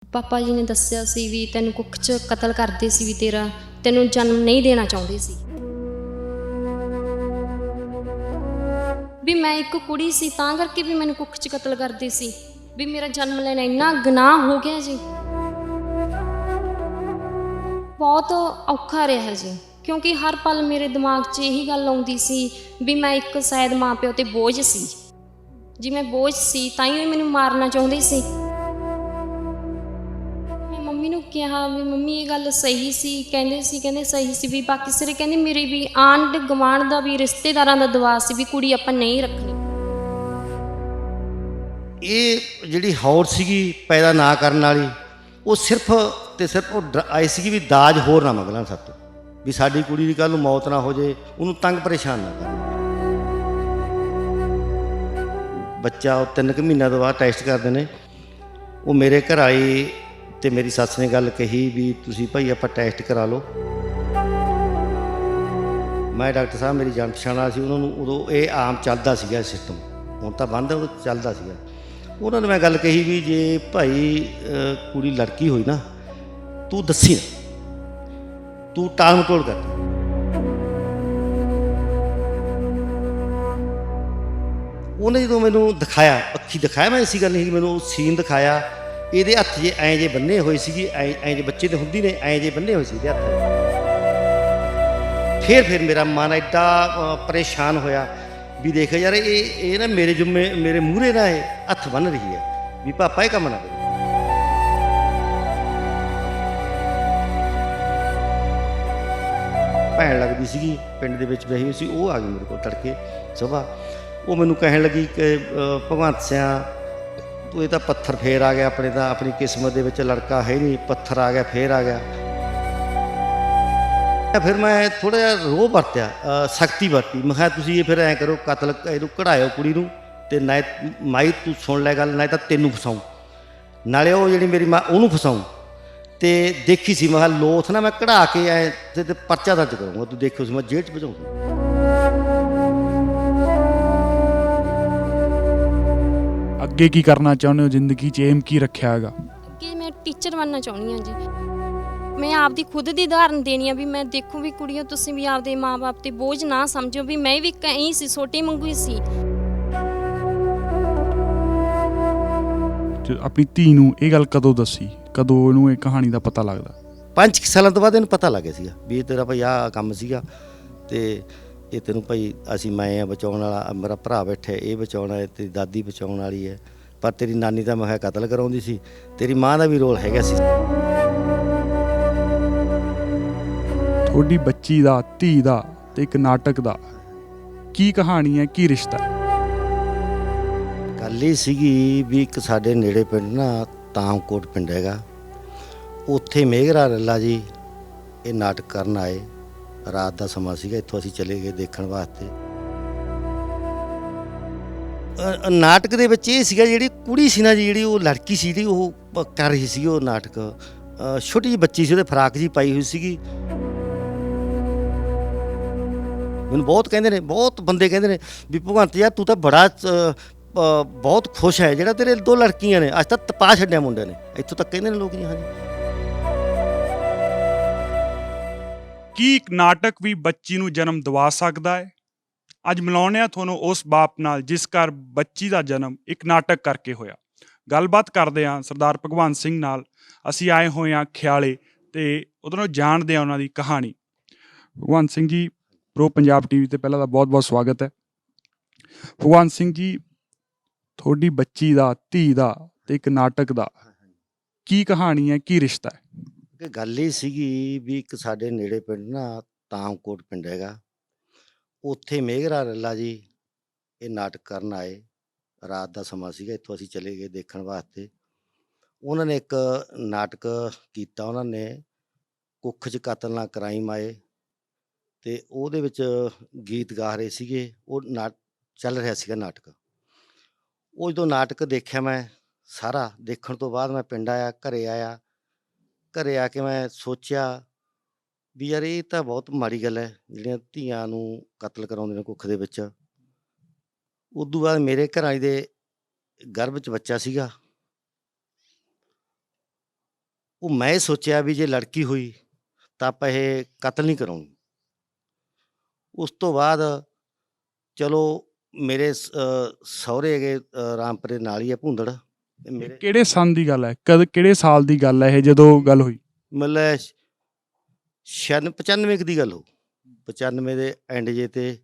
ਪਾਪਾ ਜੀ ਨੇ ਦੱਸਿਆ ਸੀ ਵੀ ਤੈਨੂੰ ਕੁੱਖ 'ਚ ਕਤਲ ਕਰਦੇ ਸੀ, ਵੀ ਤੈਨੂੰ ਜਨਮ ਨਹੀਂ ਦੇਣਾ ਚਾਹੁੰਦੇ ਸੀ। ਵੀ ਮੈਂ ਇੱਕ ਕੁੜੀ ਸੀ ਤਾਂ ਕਰਕੇ ਵੀ ਮੈਨੂੰ ਕੁੱਖ 'ਚ ਕਤਲ ਕਰਦੇ ਸੀ, ਵੀ ਮੇਰਾ ਜਨਮ ਲੈਣਾ ਇੰਨਾ ਗੁਨਾਹ ਹੋ ਗਿਆ ਜੀ। ਬਹੁਤ ਔਖਾ ਰਿਹਾ ਜੀ, ਕਿਉਂਕਿ ਹਰ ਪਲ ਮੇਰੇ ਦਿਮਾਗ 'ਚ ਇਹੀ ਗੱਲ ਆਉਂਦੀ ਸੀ ਵੀ ਮੈਂ ਇੱਕ ਸ਼ਾਇਦ ਮਾਂ ਪਿਓ 'ਤੇ ਬੋਝ ਸੀ। ਜੀ ਮੈਂ ਬੋਝ ਸੀ ਤਾਂ ਹੀ ਮੈਨੂੰ ਮਾਰਨਾ ਚਾਹੁੰਦੇ ਸੀ। ਮੈਂ ਮੰਮੀ ਨੂੰ ਕਿਹਾ ਵੀ ਮੰਮੀ ਇਹ ਗੱਲ ਸਹੀ ਸੀ, ਕਹਿੰਦੇ ਸਹੀ ਸੀ, ਵੀ ਬਾਕੀ ਸਿਰੇ ਕਹਿੰਦੇ ਮੇਰੇ ਵੀ ਆਂਢ ਗੁਆਂਢ ਦਾ ਵੀ ਰਿਸ਼ਤੇਦਾਰਾਂ ਦਾ ਦਬਾਅ ਸੀ ਵੀ ਕੁੜੀ ਆਪਾਂ ਨਹੀਂ ਰੱਖਣੀ। ਇਹ ਜਿਹੜੀ ਹੌੜ ਸੀਗੀ ਪੈਦਾ ਨਾ ਕਰਨ ਵਾਲੀ, ਉਹ ਸਿਰਫ ਤੇ ਸਿਰਫ ਉਹ ਆਈ ਸੀਗੀ ਵੀ ਦਾਜ ਹੋਰ ਨਾ ਮੰਗ ਲੈਣ ਸਾਤੋਂ, ਵੀ ਸਾਡੀ ਕੁੜੀ ਦੀ ਕੱਲ੍ਹ ਨੂੰ ਮੌਤ ਨਾ ਹੋ ਜੇ, ਉਹਨੂੰ ਤੰਗ ਪਰੇਸ਼ਾਨ ਨਾ ਕਰਨ। ਬੱਚਾ ਉਹ 3 ਕੁ ਮਹੀਨਿਆਂ ਤੋਂ ਬਾਅਦ ਟੈਸਟ ਕਰਦੇ ਨੇ। ਉਹ ਮੇਰੇ ਘਰ ਆਈ ਅਤੇ ਮੇਰੀ ਸੱਸ ਨੇ ਗੱਲ ਕਹੀ ਵੀ ਤੁਸੀਂ ਭਾਈ ਆਪਾਂ ਟੈਸਟ ਕਰਾ ਲਓ। ਮੈਂ ਡਾਕਟਰ ਸਾਹਿਬ ਮੇਰੀ ਜਾਣ ਪਛਾਣ ਵਾਲਾ ਸੀ, ਉਹਨਾਂ ਨੂੰ ਉਦੋਂ ਇਹ ਆਮ ਚੱਲਦਾ ਸੀਗਾ ਸਿਸਟਮ, ਹੁਣ ਤਾਂ ਬੰਦ, ਉਦੋਂ ਚੱਲਦਾ ਸੀਗਾ। ਉਹਨਾਂ ਨੇ ਮੈਂ ਗੱਲ ਕਹੀ ਵੀ ਜੇ ਭਾਈ ਕੁੜੀ ਲੜਕੀ ਹੋਈ ਨਾ, ਤੂੰ ਦੱਸੀ ਨਾ, ਤੂੰ ਟਾਲ ਮਟੋਲ ਕਰ। ਉਹਨੇ ਜਦੋਂ ਮੈਨੂੰ ਦਿਖਾਇਆ, ਅੱਖੀ ਦਿਖਾਇਆ, ਮੈਂ ਇਸੀ ਗੱਲ ਨਹੀਂ, ਮੈਨੂੰ ਸੀਨ ਦਿਖਾਇਆ, ਇਹਦੇ ਹੱਥ ਜੇ ਐਂ ਜੇ ਬੰਨੇ ਹੋਏ ਸੀਗੇ, ਐਂ ਜੇ ਬੱਚੇ ਦੇ ਹੁੰਦੀ ਨੇ ਐਂ ਜੇ ਬੰਨੇ ਹੋਏ ਸੀ ਇਹਦੇ ਹੱਥ। ਫਿਰ ਮੇਰਾ ਮਨ ਐਡਾ ਪਰੇਸ਼ਾਨ ਹੋਇਆ ਵੀ ਦੇਖ ਯਾਰ ਇਹ ਨਾ ਮੇਰੇ ਮੂਹਰੇ ਨਾ ਇਹ ਹੱਥ ਬੰਨ ਰਹੀ ਹੈ, ਵੀ ਪਾਪਾ ਇਹ ਕੰਮ ਨਾ ਕਰੋ। ਭੈਣ ਲੱਗਦੀ ਸੀਗੀ ਪਿੰਡ ਦੇ ਵਿੱਚ ਵਿਆਹੀ ਹੋਈ ਸੀ, ਉਹ ਆ ਗਈ ਮੇਰੇ ਕੋਲ ਤੜਕੇ ਸੁਬਾਹ। ਉਹ ਮੈਨੂੰ ਕਹਿਣ ਲੱਗੀ ਕਿ ਭਗਵੰਤ ਸਿਆਂ ਤੂੰ ਇਹ ਤਾਂ ਪੱਥਰ ਫੇਰ ਆ ਗਿਆ, ਆਪਣੇ ਤਾਂ ਆਪਣੀ ਕਿਸਮਤ ਦੇ ਵਿੱਚ ਲੜਕਾ ਹੈ ਨਹੀਂ, ਪੱਥਰ ਆ ਗਿਆ, ਫੇਰ ਆ ਗਿਆ। ਫਿਰ ਮੈਂ ਥੋੜ੍ਹਾ ਜਿਹਾ ਰੋਹ ਵਰਤਿਆ, ਸਖਤੀ ਵਰਤੀ। ਮੈਂ ਕਿਹਾ ਤੁਸੀਂ ਇਹ ਫਿਰ ਐਂ ਕਰੋ, ਕਤਲ ਇਹਨੂੰ ਕਢਾਇਓ ਕੁੜੀ ਨੂੰ, ਅਤੇ ਨਾ ਮਾਈ ਤੂੰ ਸੁਣ ਲੈ ਗੱਲ, ਨਾ ਤਾਂ ਤੈਨੂੰ ਫਸਾਊਂ, ਨਾਲੇ ਉਹ ਜਿਹੜੀ ਮੇਰੀ ਮਾਂ ਉਹਨੂੰ ਫਸਾਊਂ। ਅਤੇ ਦੇਖੀ ਸੀ ਮੈਂ ਕਿਹਾ ਲੋਥ ਨਾ ਮੈਂ ਕਢਾ ਕੇ ਐ ਤੇ ਪਰਚਾ ਦਰਜ ਕਰੂੰਗਾ, ਤੂੰ ਦੇਖਿਓ ਸੀ ਮੈਂ ਜੇਲ੍ਹ 'ਚ ਭਜਾਊਂਗਾ। ਅੱਗੇ ਕੀ ਕਰਨਾ ਚਾਹੁੰਦੇ ਹੋ ਜ਼ਿੰਦਗੀ 'ਚ, ਏਮ ਕੀ ਰੱਖਿਆ ਹੈਗਾ? ਅੱਗੇ ਮੈਂ ਟੀਚਰ ਬਣਨਾ ਚਾਹੁੰਦੀ ਹਾਂ ਜੀ। ਮੈਂ ਆਪਦੀ ਖੁਦ ਦੀ ਉਦਾਹਰਨ ਦੇਣੀ ਆ ਵੀ ਮੈਂ ਦੇਖੋ ਵੀ ਕੁੜੀਓ ਤੁਸੀਂ ਵੀ ਆਪਦੇ ਮਾਂ-ਬਾਪ 'ਤੇ ਬੋਝ ਨਾ ਸਮਝੋ, ਵੀ ਮੈਂ ਵੀ ਕਹੀਂ ਸੀ, ਛੋਟੀ ਵਾਂਗੂ ਹੀ ਸੀ। ਆਪਣੀ ਧੀ ਨੂੰ ਇਹ ਗੱਲ ਕਦੋਂ ਦੱਸੀ, ਕਦੋਂ ਇਹਨੂੰ ਇਹ ਕਹਾਣੀ ਦਾ ਪਤਾ ਲੱਗਦਾ? 5 ਸਾਲਾਂ ਤੋਂ ਬਾਅਦ ਇਹਨੂੰ ਪਤਾ ਲੱਗ ਗਿਆ ਸੀਗਾ ਵੀ ਇਹ ਤੇਰਾ ਭਾਈ ਆਹ ਕੰਮ ਸੀਗਾ, ਅਤੇ ਇਹ ਤੈਨੂੰ ਭਾਈ ਅਸੀਂ ਮੈਂ ਆ ਬਚਾਉਣ ਵਾਲਾ, ਮੇਰਾ ਭਰਾ ਬੈਠਾ ਇਹ ਬਚਾਉਣ ਵਾਲਾ, ਤੇਰੀ ਦਾਦੀ ਬਚਾਉਣ ਵਾਲੀ ਹੈ, ਪਰ ਤੇਰੀ ਨਾਨੀ ਤਾਂ ਮੈਂ ਕਿਹਾ ਕਤਲ ਕਰਾਉਂਦੀ ਸੀ, ਤੇਰੀ ਮਾਂ ਦਾ ਵੀ ਰੋਲ ਹੈਗਾ ਸੀ। ਤੁਹਾਡੀ ਬੱਚੀ ਦਾ, ਧੀ ਦਾ ਤੇ ਇੱਕ ਨਾਟਕ ਦਾ ਕੀ ਕਹਾਣੀ ਹੈ, ਕੀ ਰਿਸ਼ਤਾ ਹੈ? ਗੱਲ ਇਹ ਸੀਗੀ ਵੀ ਇੱਕ ਸਾਡੇ ਨੇੜੇ ਪਿੰਡ ਨਾ ਤਾਮਕੋਟ ਪਿੰਡ ਹੈਗਾ, ਉੱਥੇ ਮੇਘਰਾ ਰੱਲਾ ਜੀ ਇਹ ਨਾਟਕ ਕਰਨ ਆਏ। ਰਾਤ ਦਾ ਸਮਾਂ ਸੀਗਾ, ਇੱਥੋਂ ਅਸੀਂ ਚਲੇ ਗਏ ਦੇਖਣ ਵਾਸਤੇ। ਨਾਟਕ ਦੇ ਵਿੱਚ ਇਹ ਸੀਗਾ ਜਿਹੜੀ ਕੁੜੀ ਸੀ ਨਾ ਜੀ, ਜਿਹੜੀ ਉਹ ਲੜਕੀ ਸੀ ਜਿਹੜੀ ਉਹ ਕਰ ਰਹੀ ਸੀ ਉਹ ਨਾਟਕ, ਛੋਟੀ ਜਿਹੀ ਬੱਚੀ ਸੀ, ਉਹਦੇ ਫਰਾਕ ਜੀ ਪਾਈ ਹੋਈ ਸੀਗੀ। ਮੈਨੂੰ ਬਹੁਤ ਕਹਿੰਦੇ ਨੇ, ਬਹੁਤ ਬੰਦੇ ਕਹਿੰਦੇ ਨੇ ਵੀ ਭਗਵੰਤ ਯਾਰ ਤੂੰ ਤਾਂ ਬੜਾ ਬਹੁਤ ਖੁਸ਼ ਹੈ ਜਿਹੜਾ ਤੇਰੇ 2 ਲੜਕੀਆਂ ਨੇ, ਅੱਜ ਤਾਂ ਤਪਾ ਛੱਡਿਆ ਮੁੰਡੇ ਨੇ, ਇੱਥੋਂ ਤੱਕ ਕਹਿੰਦੇ ਨੇ ਲੋਕ ਜੀ। ਹਾਂਜੀ, ਕੀ ਇੱਕ ਨਾਟਕ ਵੀ ਬੱਚੀ ਨੂੰ ਜਨਮ ਦਿਵਾ ਸਕਦਾ ਹੈ? ਅੱਜ ਮਿਲਾਉਂਦੇ ਹਾਂ ਤੁਹਾਨੂੰ ਉਸ ਬਾਪ ਨਾਲ ਜਿਸ ਘਰ ਬੱਚੀ ਦਾ ਜਨਮ ਇੱਕ ਨਾਟਕ ਕਰਕੇ ਹੋਇਆ। ਗੱਲਬਾਤ ਕਰਦੇ ਹਾਂ ਸਰਦਾਰ ਭਗਵੰਤ ਸਿੰਘ ਨਾਲ। ਅਸੀਂ ਆਏ ਹੋਏ ਹਾਂ ਖਿਆਲੇ ਅਤੇ ਉਧਰੋਂ ਜਾਣਦੇ ਹਾਂ ਉਹਨਾਂ ਦੀ ਕਹਾਣੀ। ਭਗਵੰਤ ਸਿੰਘ ਜੀ, ਪ੍ਰੋ ਪੰਜਾਬ TV 'ਤੇ ਪਹਿਲਾਂ ਤਾਂ ਬਹੁਤ ਬਹੁਤ ਸਵਾਗਤ ਹੈ। ਭਗਵੰਤ ਸਿੰਘ ਜੀ, ਤੁਹਾਡੀ ਬੱਚੀ ਦਾ, ਧੀ ਦਾ ਅਤੇ ਇੱਕ ਨਾਟਕ ਦਾ ਕੀ ਕਹਾਣੀ ਹੈ, ਕੀ ਰਿਸ਼ਤਾ ਹੈ? ਕਿ ਗੱਲ ਇਹ ਸੀਗੀ ਵੀ ਇੱਕ ਸਾਡੇ ਨੇੜੇ ਪਿੰਡ ਨਾ ਤਾਮਕੋਟ ਪਿੰਡ ਹੈਗਾ, ਉੱਥੇ ਮੇਘਰਾ ਰੱਲਾ ਜੀ ਇਹ ਨਾਟਕ ਕਰਨ ਆਏ। ਰਾਤ ਦਾ ਸਮਾਂ ਸੀਗਾ, ਇੱਥੋਂ ਅਸੀਂ ਚਲੇ ਗਏ ਦੇਖਣ ਵਾਸਤੇ। ਉਹਨਾਂ ਨੇ ਇੱਕ ਨਾਟਕ ਕੀਤਾ, ਉਹਨਾਂ ਨੇ ਕੁੱਖ 'ਚ ਕਤਲ ਨਾ ਕਰਾਈ ਮਾਏ, ਅਤੇ ਉਹਦੇ ਵਿੱਚ ਗੀਤ ਗਾ ਰਹੇ ਸੀਗੇ। ਉਹ ਚੱਲ ਰਿਹਾ ਸੀਗਾ ਨਾਟਕ। ਉਹ ਜਦੋਂ ਨਾਟਕ ਦੇਖਿਆ ਮੈਂ ਸਾਰਾ, ਦੇਖਣ ਤੋਂ ਬਾਅਦ ਮੈਂ ਪਿੰਡ ਆਇਆ, ਘਰ ਆ ਕੇ ਮੈਂ ਸੋਚਿਆ ਵੀ ਯਾਰ ਇਹ ਤਾਂ ਬਹੁਤ ਮਾੜੀ ਗੱਲ ਹੈ ਜਿਹੜੀਆਂ ਧੀਆਂ ਨੂੰ ਕਤਲ ਕਰਾਉਂਦੇ ਨੇ ਕੁੱਖ ਦੇ ਵਿੱਚ। ਉਦੋਂ ਬਾਅਦ ਮੇਰੇ ਘਰ ਵਾਲੀ ਦੇ ਗਰਭ 'ਚ ਬੱਚਾ ਸੀਗਾ, ਉਹ ਮੈਂ ਸੋਚਿਆ ਵੀ ਜੇ ਲੜਕੀ ਹੋਈ ਤਾਂ ਆਪਾਂ ਇਹ ਕਤਲ ਨਹੀਂ ਕਰਾਉਣੀ। ਉਸ ਤੋਂ ਬਾਅਦ ਚਲੋ ਮੇਰੇ ਸਹੁਰੇ ਹੈਗੇ ਰਾਮਪੁਰੇ ਨਾਲ ਹੀ ਹੈ ਭੂੰਦੜ। ਤੇ ਇਹ ਮੇਰੇ ਕਿਹੜੇ ਸੰਨ ਦੀ ਗੱਲ ਹੈ, ਕਿਹੜੇ ਸਾਲ ਦੀ ਗੱਲ ਹੈ ਇਹ ਜਦੋਂ ਗੱਲ ਹੋਈ? ਮਤਲਬ 95 ਕੁ ਦੀ ਗੱਲ ਹੋ, 95 ਦੇ ਐਂਡ ਜੇ ਤੇ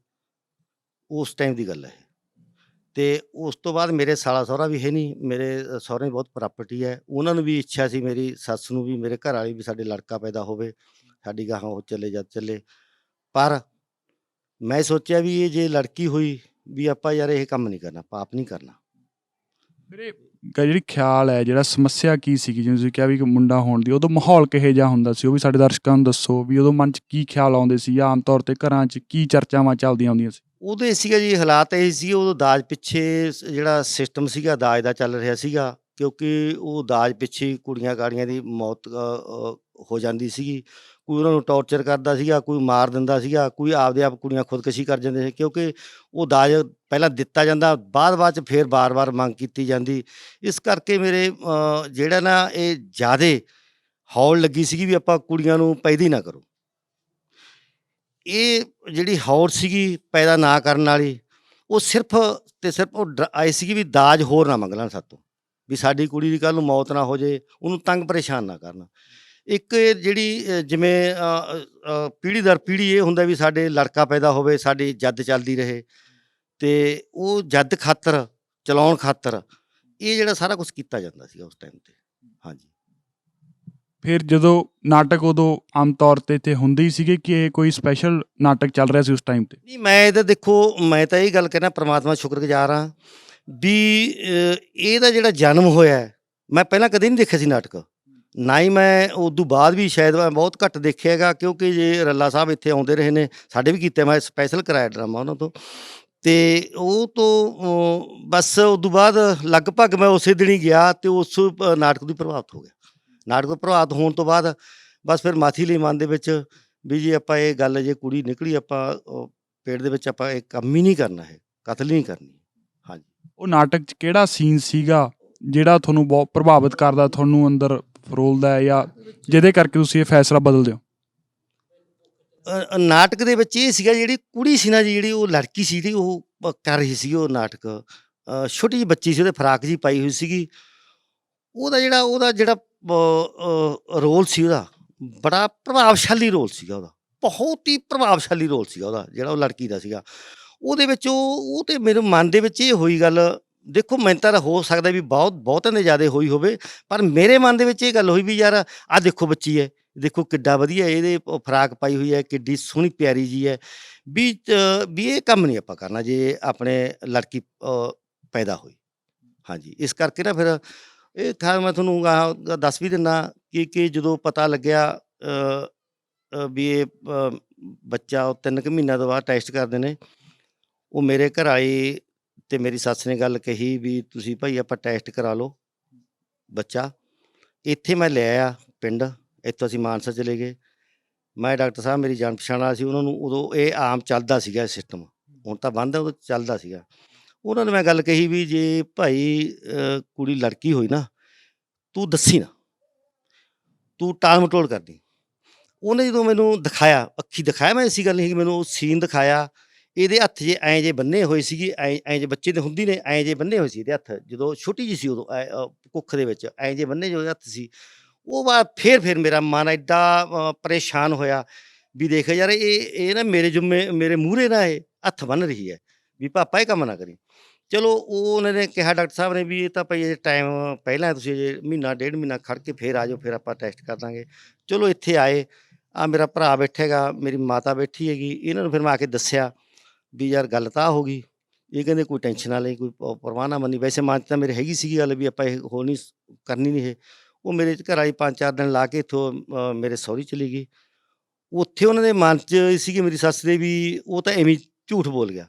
ਉਸ ਟਾਈਮ ਦੀ ਗੱਲ ਹੈ ਇਹ। ਤੇ ਉਸ ਤੋਂ ਬਾਅਦ ਮੇਰੇ ਸਾਲਾ ਸਹੁਰਾ ਵੀ ਹੈ ਨਹੀਂ, ਮੇਰੇ ਸਹੁਰੇ ਦੀ ਬਹੁਤ ਪ੍ਰਾਪਰਟੀ ਹੈ। ਉਹਨਾਂ ਨੂੰ ਵੀ ਇੱਛਾ ਸੀ, ਮੇਰੀ ਸੱਸ ਨੂੰ ਵੀ, ਮੇਰੇ ਘਰ ਵਾਲੀ ਵੀ, ਸਾਡੇ ਲੜਕਾ ਪੈਦਾ ਹੋਵੇ, ਸਾਡੀ ਗਾਹਾਂ ਉਹ ਚੱਲੇ ਜਦ ਚੱਲੇ। ਪਰ ਮੈਂ ਸੋਚਿਆ ਵੀ ਇਹ ਜੇ ਲੜਕੀ ਹੋਈ ਵੀ ਆਪਾਂ ਯਾਰ ਇਹ ਕੰਮ ਨਹੀਂ ਕਰਨਾ, ਪਾਪ ਨਹੀਂ ਕਰਨਾ। ਫਿਰ ਇਹ ਜਿਹੜੀ ਖਿਆਲ ਹੈ, ਜਿਹੜਾ ਸਮੱਸਿਆ ਕੀ ਸੀਗੀ, ਜਿਵੇਂ ਤੁਸੀਂ ਕਿਹਾ ਵੀ ਇੱਕ ਮੁੰਡਾ ਹੋਣ ਦੀ, ਉਦੋਂ ਮਾਹੌਲ ਕਿਹੋ ਜਿਹਾ ਹੁੰਦਾ ਸੀ, ਉਹ ਵੀ ਸਾਡੇ ਦਰਸ਼ਕਾਂ ਨੂੰ ਦੱਸੋ ਵੀ ਉਦੋਂ ਮਨ 'ਚ ਕੀ ਖਿਆਲ ਆਉਂਦੇ ਸੀ, ਜਾਂ ਆਮ ਤੌਰ 'ਤੇ ਘਰਾਂ 'ਚ ਕੀ ਚਰਚਾਵਾਂ ਚੱਲਦੀਆਂ ਹੁੰਦੀਆਂ ਸੀ? ਉਹਦੇ ਸੀਗਾ ਜੀ ਹਾਲਾਤ ਇਹ ਸੀ, ਉਦੋਂ ਦਾਜ ਪਿੱਛੇ ਜਿਹੜਾ ਸਿਸਟਮ ਸੀਗਾ ਦਾਜ ਦਾ ਚੱਲ ਰਿਹਾ ਸੀਗਾ, ਕਿਉਂਕਿ ਉਹ ਦਾਜ ਪਿੱਛੇ ਹੀ ਕੁੜੀਆਂ ਕਾੜੀਆਂ ਦੀ ਮੌਤ ਹੋ ਜਾਂਦੀ ਸੀਗੀ। ਕੋਈ ਉਹਨਾਂ ਨੂੰ ਟੌਰਚਰ ਕਰਦਾ ਸੀਗਾ, ਕੋਈ ਮਾਰ ਦਿੰਦਾ ਸੀਗਾ, ਕੋਈ ਆਪਦੇ ਆਪ ਕੁੜੀਆਂ ਖੁਦਕੁਸ਼ੀ ਕਰ ਜਾਂਦੇ ਸੀ, ਕਿਉਂਕਿ ਉਹ ਦਾਜ ਪਹਿਲਾਂ ਦਿੱਤਾ ਜਾਂਦਾ, ਬਾਅਦ 'ਚ ਫਿਰ ਬਾਰ-ਬਾਰ ਮੰਗ ਕੀਤੀ ਜਾਂਦੀ। ਇਸ ਕਰਕੇ ਮੇਰੇ ਜਿਹੜਾ ਨਾ ਇਹ ਜ਼ਿਆਦੇ ਹੌਲ ਲੱਗੀ ਸੀਗੀ ਵੀ ਆਪਾਂ ਕੁੜੀਆਂ ਨੂੰ ਪੈਦਾ ਹੀ ਨਾ ਕਰੋ। ਇਹ ਜਿਹੜੀ ਹੌੜ ਸੀਗੀ ਪੈਦਾ ਨਾ ਕਰਨ ਵਾਲੀ, ਉਹ ਸਿਰਫ ਤੇ ਸਿਰਫ ਉਹ ਆਏ ਸੀਗੀ ਵੀ ਦਾਜ ਹੋਰ ਨਾ ਮੰਗ ਲੈਣ ਸਾਤੋਂ, ਵੀ ਸਾਡੀ ਕੁੜੀ ਦੀ ਕੱਲ੍ਹ ਨੂੰ ਮੌਤ ਨਾ ਹੋ ਜੇ, ਉਹਨੂੰ ਤੰਗ ਪਰੇਸ਼ਾਨ ਨਾ ਕਰਨ। ਇੱਕ ਇਹ ਜਿਹੜੀ ਜਿਵੇਂ ਪੀੜ੍ਹੀ ਦਰ ਪੀੜ੍ਹੀ ਇਹ ਹੁੰਦਾ ਵੀ ਸਾਡੇ ਲੜਕਾ ਪੈਦਾ ਹੋਵੇ, ਸਾਡੀ ਜੱਦ ਚੱਲਦੀ ਰਹੇ, ਤੇ ਉਹ ਜੱਦ ਖਾਤਰ ਚਲਾਉਣ ਖਾਤਰ ਇਹ ਜਿਹੜਾ ਸਾਰਾ ਕੁਛ ਕੀਤਾ ਜਾਂਦਾ ਸੀਗਾ ਉਸ ਟਾਈਮ 'ਤੇ। ਹਾਂਜੀ। ਫਿਰ ਜਦੋਂ ਨਾਟਕ ਉਦੋਂ ਆਮ ਤੌਰ 'ਤੇ ਇੱਥੇ ਹੁੰਦੇ ਹੀ ਸੀਗੇ ਕਿ ਇਹ ਕੋਈ ਸਪੈਸ਼ਲ ਨਾਟਕ ਚੱਲ ਰਿਹਾ ਸੀ ਉਸ ਟਾਈਮ 'ਤੇ? ਨਹੀਂ, ਮੈਂ ਤਾਂ ਦੇਖੋ, ਮੈਂ ਤਾਂ ਇਹ ਗੱਲ ਕਹਿਣਾ ਪ੍ਰਮਾਤਮਾ ਦਾ ਸ਼ੁਕਰਗੁਜ਼ਾਰ ਹਾਂ ਵੀ ਇਹਦਾ ਜਿਹੜਾ ਜਨਮ ਹੋਇਆ ਹੈ, ਮੈਂ ਪਹਿਲਾਂ ਕਦੇ ਨਹੀਂ ਦੇਖਿਆ ਸੀ ਨਾਟਕ, ਨਾ ਹੀ ਮੈਂ ਉਦੋਂ ਬਾਅਦ ਵੀ ਸ਼ਾਇਦ ਮੈਂ ਬਹੁਤ ਘੱਟ ਦੇਖਿਆ ਹੈਗਾ, ਕਿਉਂਕਿ ਜੇ ਰੱਲਾ ਸਾਹਿਬ ਇੱਥੇ ਆਉਂਦੇ ਰਹੇ ਨੇ, ਸਾਡੇ ਵੀ ਕੀਤੇ, ਮੈਂ ਸਪੈਸ਼ਲ ਕਰਾਇਆ ਡਰਾਮਾ ਉਹਨਾਂ ਤੋਂ, ਤੇ ਉਹ ਤੋਂ ਬਸ ਉਦੋਂ ਬਾਅਦ ਲਗਭਗ ਮੈਂ ਉਸੇ ਦਿਨ ਹੀ ਗਿਆ ਤੇ ਉਸ ਨਾਟਕ ਤੋਂ ਪ੍ਰਭਾਵਿਤ ਹੋ ਗਿਆ। ਨਾਟਕ ਤੋਂ ਪ੍ਰਭਾਵਿਤ ਹੋਣ ਤੋਂ ਬਾਅਦ ਬਸ ਫਿਰ ਮਾਥੀ ਲਈ ਮਨ ਦੇ ਵਿੱਚ ਵੀ ਜੇ ਆਪਾਂ ਇਹ ਗੱਲ ਜੇ ਕੁੜੀ ਨਿਕਲੀ, ਆਪਾਂ ਪੇਟ ਦੇ ਵਿੱਚ ਆਪਾਂ ਇਹ ਕੰਮ ਹੀ ਨਹੀਂ ਕਰਨਾ ਹੈ, ਕਤਲ ਹੀ ਨਹੀਂ ਕਰਨੀ। ਹਾਂਜੀ। ਉਹ ਨਾਟਕ 'ਚ ਕਿਹੜਾ ਸੀਨ ਸੀਗਾ ਜਿਹੜਾ ਤੁਹਾਨੂੰ ਬਹੁਤ ਪ੍ਰਭਾਵਿਤ ਕਰਦਾ, ਤੁਹਾਨੂੰ ਅੰਦਰ ਫਰੋਲਦਾ ਹੈ, ਜਾਂ ਜਿਹਦੇ ਕਰਕੇ ਤੁਸੀਂ ਇਹ ਫੈਸਲਾ ਬਦਲਦੇ ਹੋ? ਨਾਟਕ ਦੇ ਵਿੱਚ ਇਹ ਸੀਗਾ, ਜਿਹੜੀ ਕੁੜੀ ਸੀ ਨਾ ਜੀ, ਜਿਹੜੀ ਉਹ ਲੜਕੀ ਸੀ ਜਿਹੜੀ ਉਹ ਕਰ ਰਹੀ ਸੀ ਉਹ ਨਾਟਕ, ਛੋਟੀ ਜਿਹੀ ਬੱਚੀ ਸੀ, ਉਹਦੇ ਫਰਾਕ ਜੀ ਪਾਈ ਹੋਈ ਸੀਗੀ। ਉਹਦਾ ਜਿਹੜਾ ਰੋਲ ਸੀ, ਉਹਦਾ ਬੜਾ ਪ੍ਰਭਾਵਸ਼ਾਲੀ ਰੋਲ ਸੀਗਾ, ਉਹਦਾ ਬਹੁਤ ਹੀ ਪ੍ਰਭਾਵਸ਼ਾਲੀ ਰੋਲ ਸੀਗਾ ਉਹਦਾ, ਜਿਹੜਾ ਉਹ ਲੜਕੀ ਦਾ ਸੀਗਾ। ਉਹਦੇ ਵਿੱਚ ਉਹ ਤੇ ਮੇਰੇ ਮਨ ਦੇ ਵਿੱਚ ਇਹ ਹੋਈ ਗੱਲ, ਦੇਖੋ ਮੈਨੂੰ ਤਾਂ ਹੋ ਸਕਦਾ ਵੀ ਬਹੁਤਾਂ ਦੇ ਜ਼ਿਆਦਾ ਹੋਈ ਹੋਵੇ, ਪਰ ਮੇਰੇ ਮਨ ਦੇ ਵਿੱਚ ਇਹ ਗੱਲ ਹੋਈ ਵੀ ਯਾਰ ਆਹ ਦੇਖੋ ਬੱਚੀ ਹੈ, ਦੇਖੋ ਕਿੱਡਾ ਵਧੀਆ ਇਹਦੇ ਫਰਾਕ ਪਾਈ ਹੋਈ ਹੈ, ਕਿੱਡੀ ਸੋਹਣੀ ਪਿਆਰੀ ਜੀ ਹੈ, ਵੀ ਇਹ ਕੰਮ ਨਹੀਂ ਆਪਾਂ ਕਰਨਾ ਜੇ ਆਪਣੇ ਲੜਕੀ ਪੈਦਾ ਹੋਈ। ਹਾਂਜੀ। ਇਸ ਕਰਕੇ ਨਾ ਫਿਰ ਇਹ ਖੈਰ ਮੈਂ ਤੁਹਾਨੂੰ ਦੱਸ ਵੀ ਦਿੰਦਾ ਕਿ ਜਦੋਂ ਪਤਾ ਲੱਗਿਆ ਵੀ ਇਹ ਬੱਚਾ ਉਹ 3 ਕੁ ਮਹੀਨਿਆਂ ਤੋਂ ਬਾਅਦ ਟੈਸਟ ਕਰਦੇ ਨੇ, ਉਹ ਮੇਰੇ ਘਰ ਆਏ ਤੇ ਮੇਰੀ ਸੱਸ ਨੇ ਗੱਲ ਕਹੀ ਵੀ ਤੁਸੀਂ ਭਾਈ ਆਪਾਂ ਟੈਸਟ ਕਰਾ ਲਓ ਬੱਚਾ। ਇੱਥੇ ਮੈਂ ਲੈ ਆਇਆ ਪਿੰਡ, ਇੱਥੋਂ ਅਸੀਂ ਮਾਨਸਾ ਚਲੇ ਗਏ। ਮੈਂ ਡਾਕਟਰ ਸਾਹਿਬ ਮੇਰੀ ਜਾਣ ਪਛਾਣ ਵਾਲਾ ਸੀ, ਉਹਨਾਂ ਨੂੰ ਉਦੋਂ ਇਹ ਆਮ ਚੱਲਦਾ ਸੀਗਾ ਸਿਸਟਮ, ਹੁਣ ਤਾਂ ਬੰਦ ਹੈ, ਉਦੋਂ ਚੱਲਦਾ ਸੀਗਾ। ਉਹਨਾਂ ਨੇ ਮੈਂ ਗੱਲ ਕਹੀ ਵੀ ਜੇ ਭਾਈ ਕੁੜੀ ਲੜਕੀ ਹੋਈ ਨਾ, ਤੂੰ ਦੱਸੀ ਨਾ, ਤੂੰ ਟਾਲ ਮਟੋਲ ਕਰਦੀ। ਉਹਨੇ ਜਦੋਂ ਮੈਨੂੰ ਦਿਖਾਇਆ, ਅੱਖੀ ਦਿਖਾਇਆ, ਮੈਂ ਐਸੀ ਗੱਲ ਨਹੀਂ ਕਿ ਮੈਨੂੰ ਉਹ ਸੀਨ ਦਿਖਾਇਆ, ਇਹਦੇ ਹੱਥ ਜੇ ਐਂ ਜੇ ਬੰਨੇ ਹੋਏ ਸੀਗੇ, ਐਂ ਜੇ ਬੱਚੇ ਦੇ ਹੁੰਦੀ ਨੇ ਐਂ ਜੇ ਬੰਨੇ ਹੋਏ ਸੀ ਇਹਦੇ ਹੱਥ, ਜਦੋਂ ਛੋਟੀ ਜਿਹੀ ਸੀ ਉਦੋਂ ਕੁੱਖ ਦੇ ਵਿੱਚ ਐਂ ਜੇ ਬੰਨੇ ਜੋ ਹੱਥ ਸੀ। ਉਹ ਬਾਅਦ ਫਿਰ ਮੇਰਾ ਮਨ ਐਡਾ ਪਰੇਸ਼ਾਨ ਹੋਇਆ ਵੀ ਦੇਖ ਯਾਰ ਇਹ ਨਾ ਮੇਰੇ ਮੂਹਰੇ ਨਾ ਇਹ ਹੱਥ ਬੰਨ੍ਹ ਰਹੀ ਹੈ ਵੀ ਪਾਪਾ ਇਹ ਕੰਮ ਨਾ ਕਰੀ। ਚਲੋ ਉਹਨਾਂ ਨੇ ਕਿਹਾ ਡਾਕਟਰ ਸਾਹਿਬ ਨੇ ਵੀ ਇਹ ਤਾਂ ਭਾਈ ਇਹ ਟਾਈਮ ਪਹਿਲਾਂ ਤੁਸੀਂ ਜੇ ਮਹੀਨਾ ਡੇਢ ਮਹੀਨਾ ਖੜ੍ਹ ਕੇ ਫਿਰ ਆ ਜਾਓ, ਫਿਰ ਆਪਾਂ ਟੈਸਟ ਕਰ ਦਾਂਗੇ। ਚਲੋ ਇੱਥੇ ਆਏ, ਆ ਮੇਰਾ ਭਰਾ ਬੈਠੇਗਾ, ਮੇਰੀ ਮਾਤਾ ਬੈਠੀ ਹੈਗੀ, ਇਹਨਾਂ ਨੂੰ ਫਿਰ ਮੈਂ ਆ ਕੇ ਦੱਸਿਆ ਵੀ ਯਾਰ ਗੱਲ ਤਾਂ ਹੋ ਗਈ। ਇਹ ਕਹਿੰਦੇ ਕੋਈ ਟੈਨਸ਼ਨ ਨਾ ਲਈ, ਕੋਈ ਪਰਵਾਹ ਨਾ ਮੰਨੀ। ਵੈਸੇ ਮਨ 'ਚ ਤਾਂ ਮੇਰੇ ਹੈਗੀ ਸੀਗੀ ਗੱਲ ਵੀ ਆਪਾਂ ਇਹ ਹੋ ਨਹੀਂ ਕਰਨੀ ਨਹੀਂ ਇਹ। ਉਹ ਮੇਰੇ ਘਰ ਆਈ 5-4 ਦਿਨ ਲਾ ਕੇ ਇੱਥੋਂ ਮੇਰੇ ਸਹੁਰੀ ਚਲੀ ਗਈ। ਉੱਥੇ ਉਹਨਾਂ ਦੇ ਮਨ 'ਚ ਸੀਗੀ ਮੇਰੀ ਸੱਸ ਦੇ ਵੀ ਉਹ ਤਾਂ ਐਵੇਂ ਝੂਠ ਬੋਲ ਗਿਆ,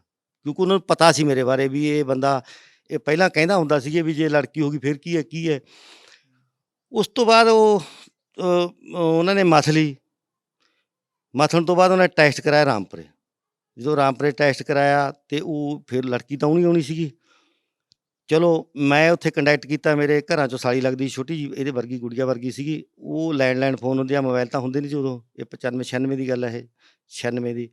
ਕਿਉਂਕਿ ਉਹਨਾਂ ਨੂੰ ਪਤਾ ਸੀ ਮੇਰੇ ਬਾਰੇ ਵੀ ਇਹ ਬੰਦਾ ਇਹ ਪਹਿਲਾਂ ਕਹਿੰਦਾ ਹੁੰਦਾ ਸੀ ਵੀ ਜੇ ਲੜਕੀ ਹੋ ਗਈ ਫਿਰ ਕੀ ਹੈ। ਉਸ ਤੋਂ ਬਾਅਦ ਉਹਨਾਂ ਨੇ ਮੱਥ ਲਈ। ਮੱਥਣ ਤੋਂ ਬਾਅਦ ਉਹਨਾਂ ਨੇ ਟੈਸਟ ਕਰਾਇਆ ਰਾਮਪੁਰੇ। ਜਦੋਂ ਰਾਮਪੁਰੇ ਟੈਸਟ ਕਰਾਇਆ ਅਤੇ ਉਹ ਫਿਰ ਲੜਕੀ ਤਾਂ ਆਉਣੀ ਸੀਗੀ। ਚਲੋ ਮੈਂ ਉੱਥੇ ਕੰਟੈਕਟ ਕੀਤਾ, ਮੇਰੇ ਘਰਾਂ 'ਚੋਂ ਸਾਲੀ ਲੱਗਦੀ ਛੋਟੀ ਜਿਹੀ ਇਹਦੇ ਵਰਗੀ ਗੁੜੀਆ ਵਰਗੀ ਸੀਗੀ, ਉਹ ਲੈਂਡਲਾਈਨ ਫੋਨ ਹੁੰਦੇ ਆ, ਮੋਬਾਈਲ ਤਾਂ ਹੁੰਦੇ ਨਹੀਂ ਸੀ ਉਦੋਂ। ਇਹ 95 96 ਦੀ ਗੱਲ ਹੈ, ਇਹ 96 ਦੀ।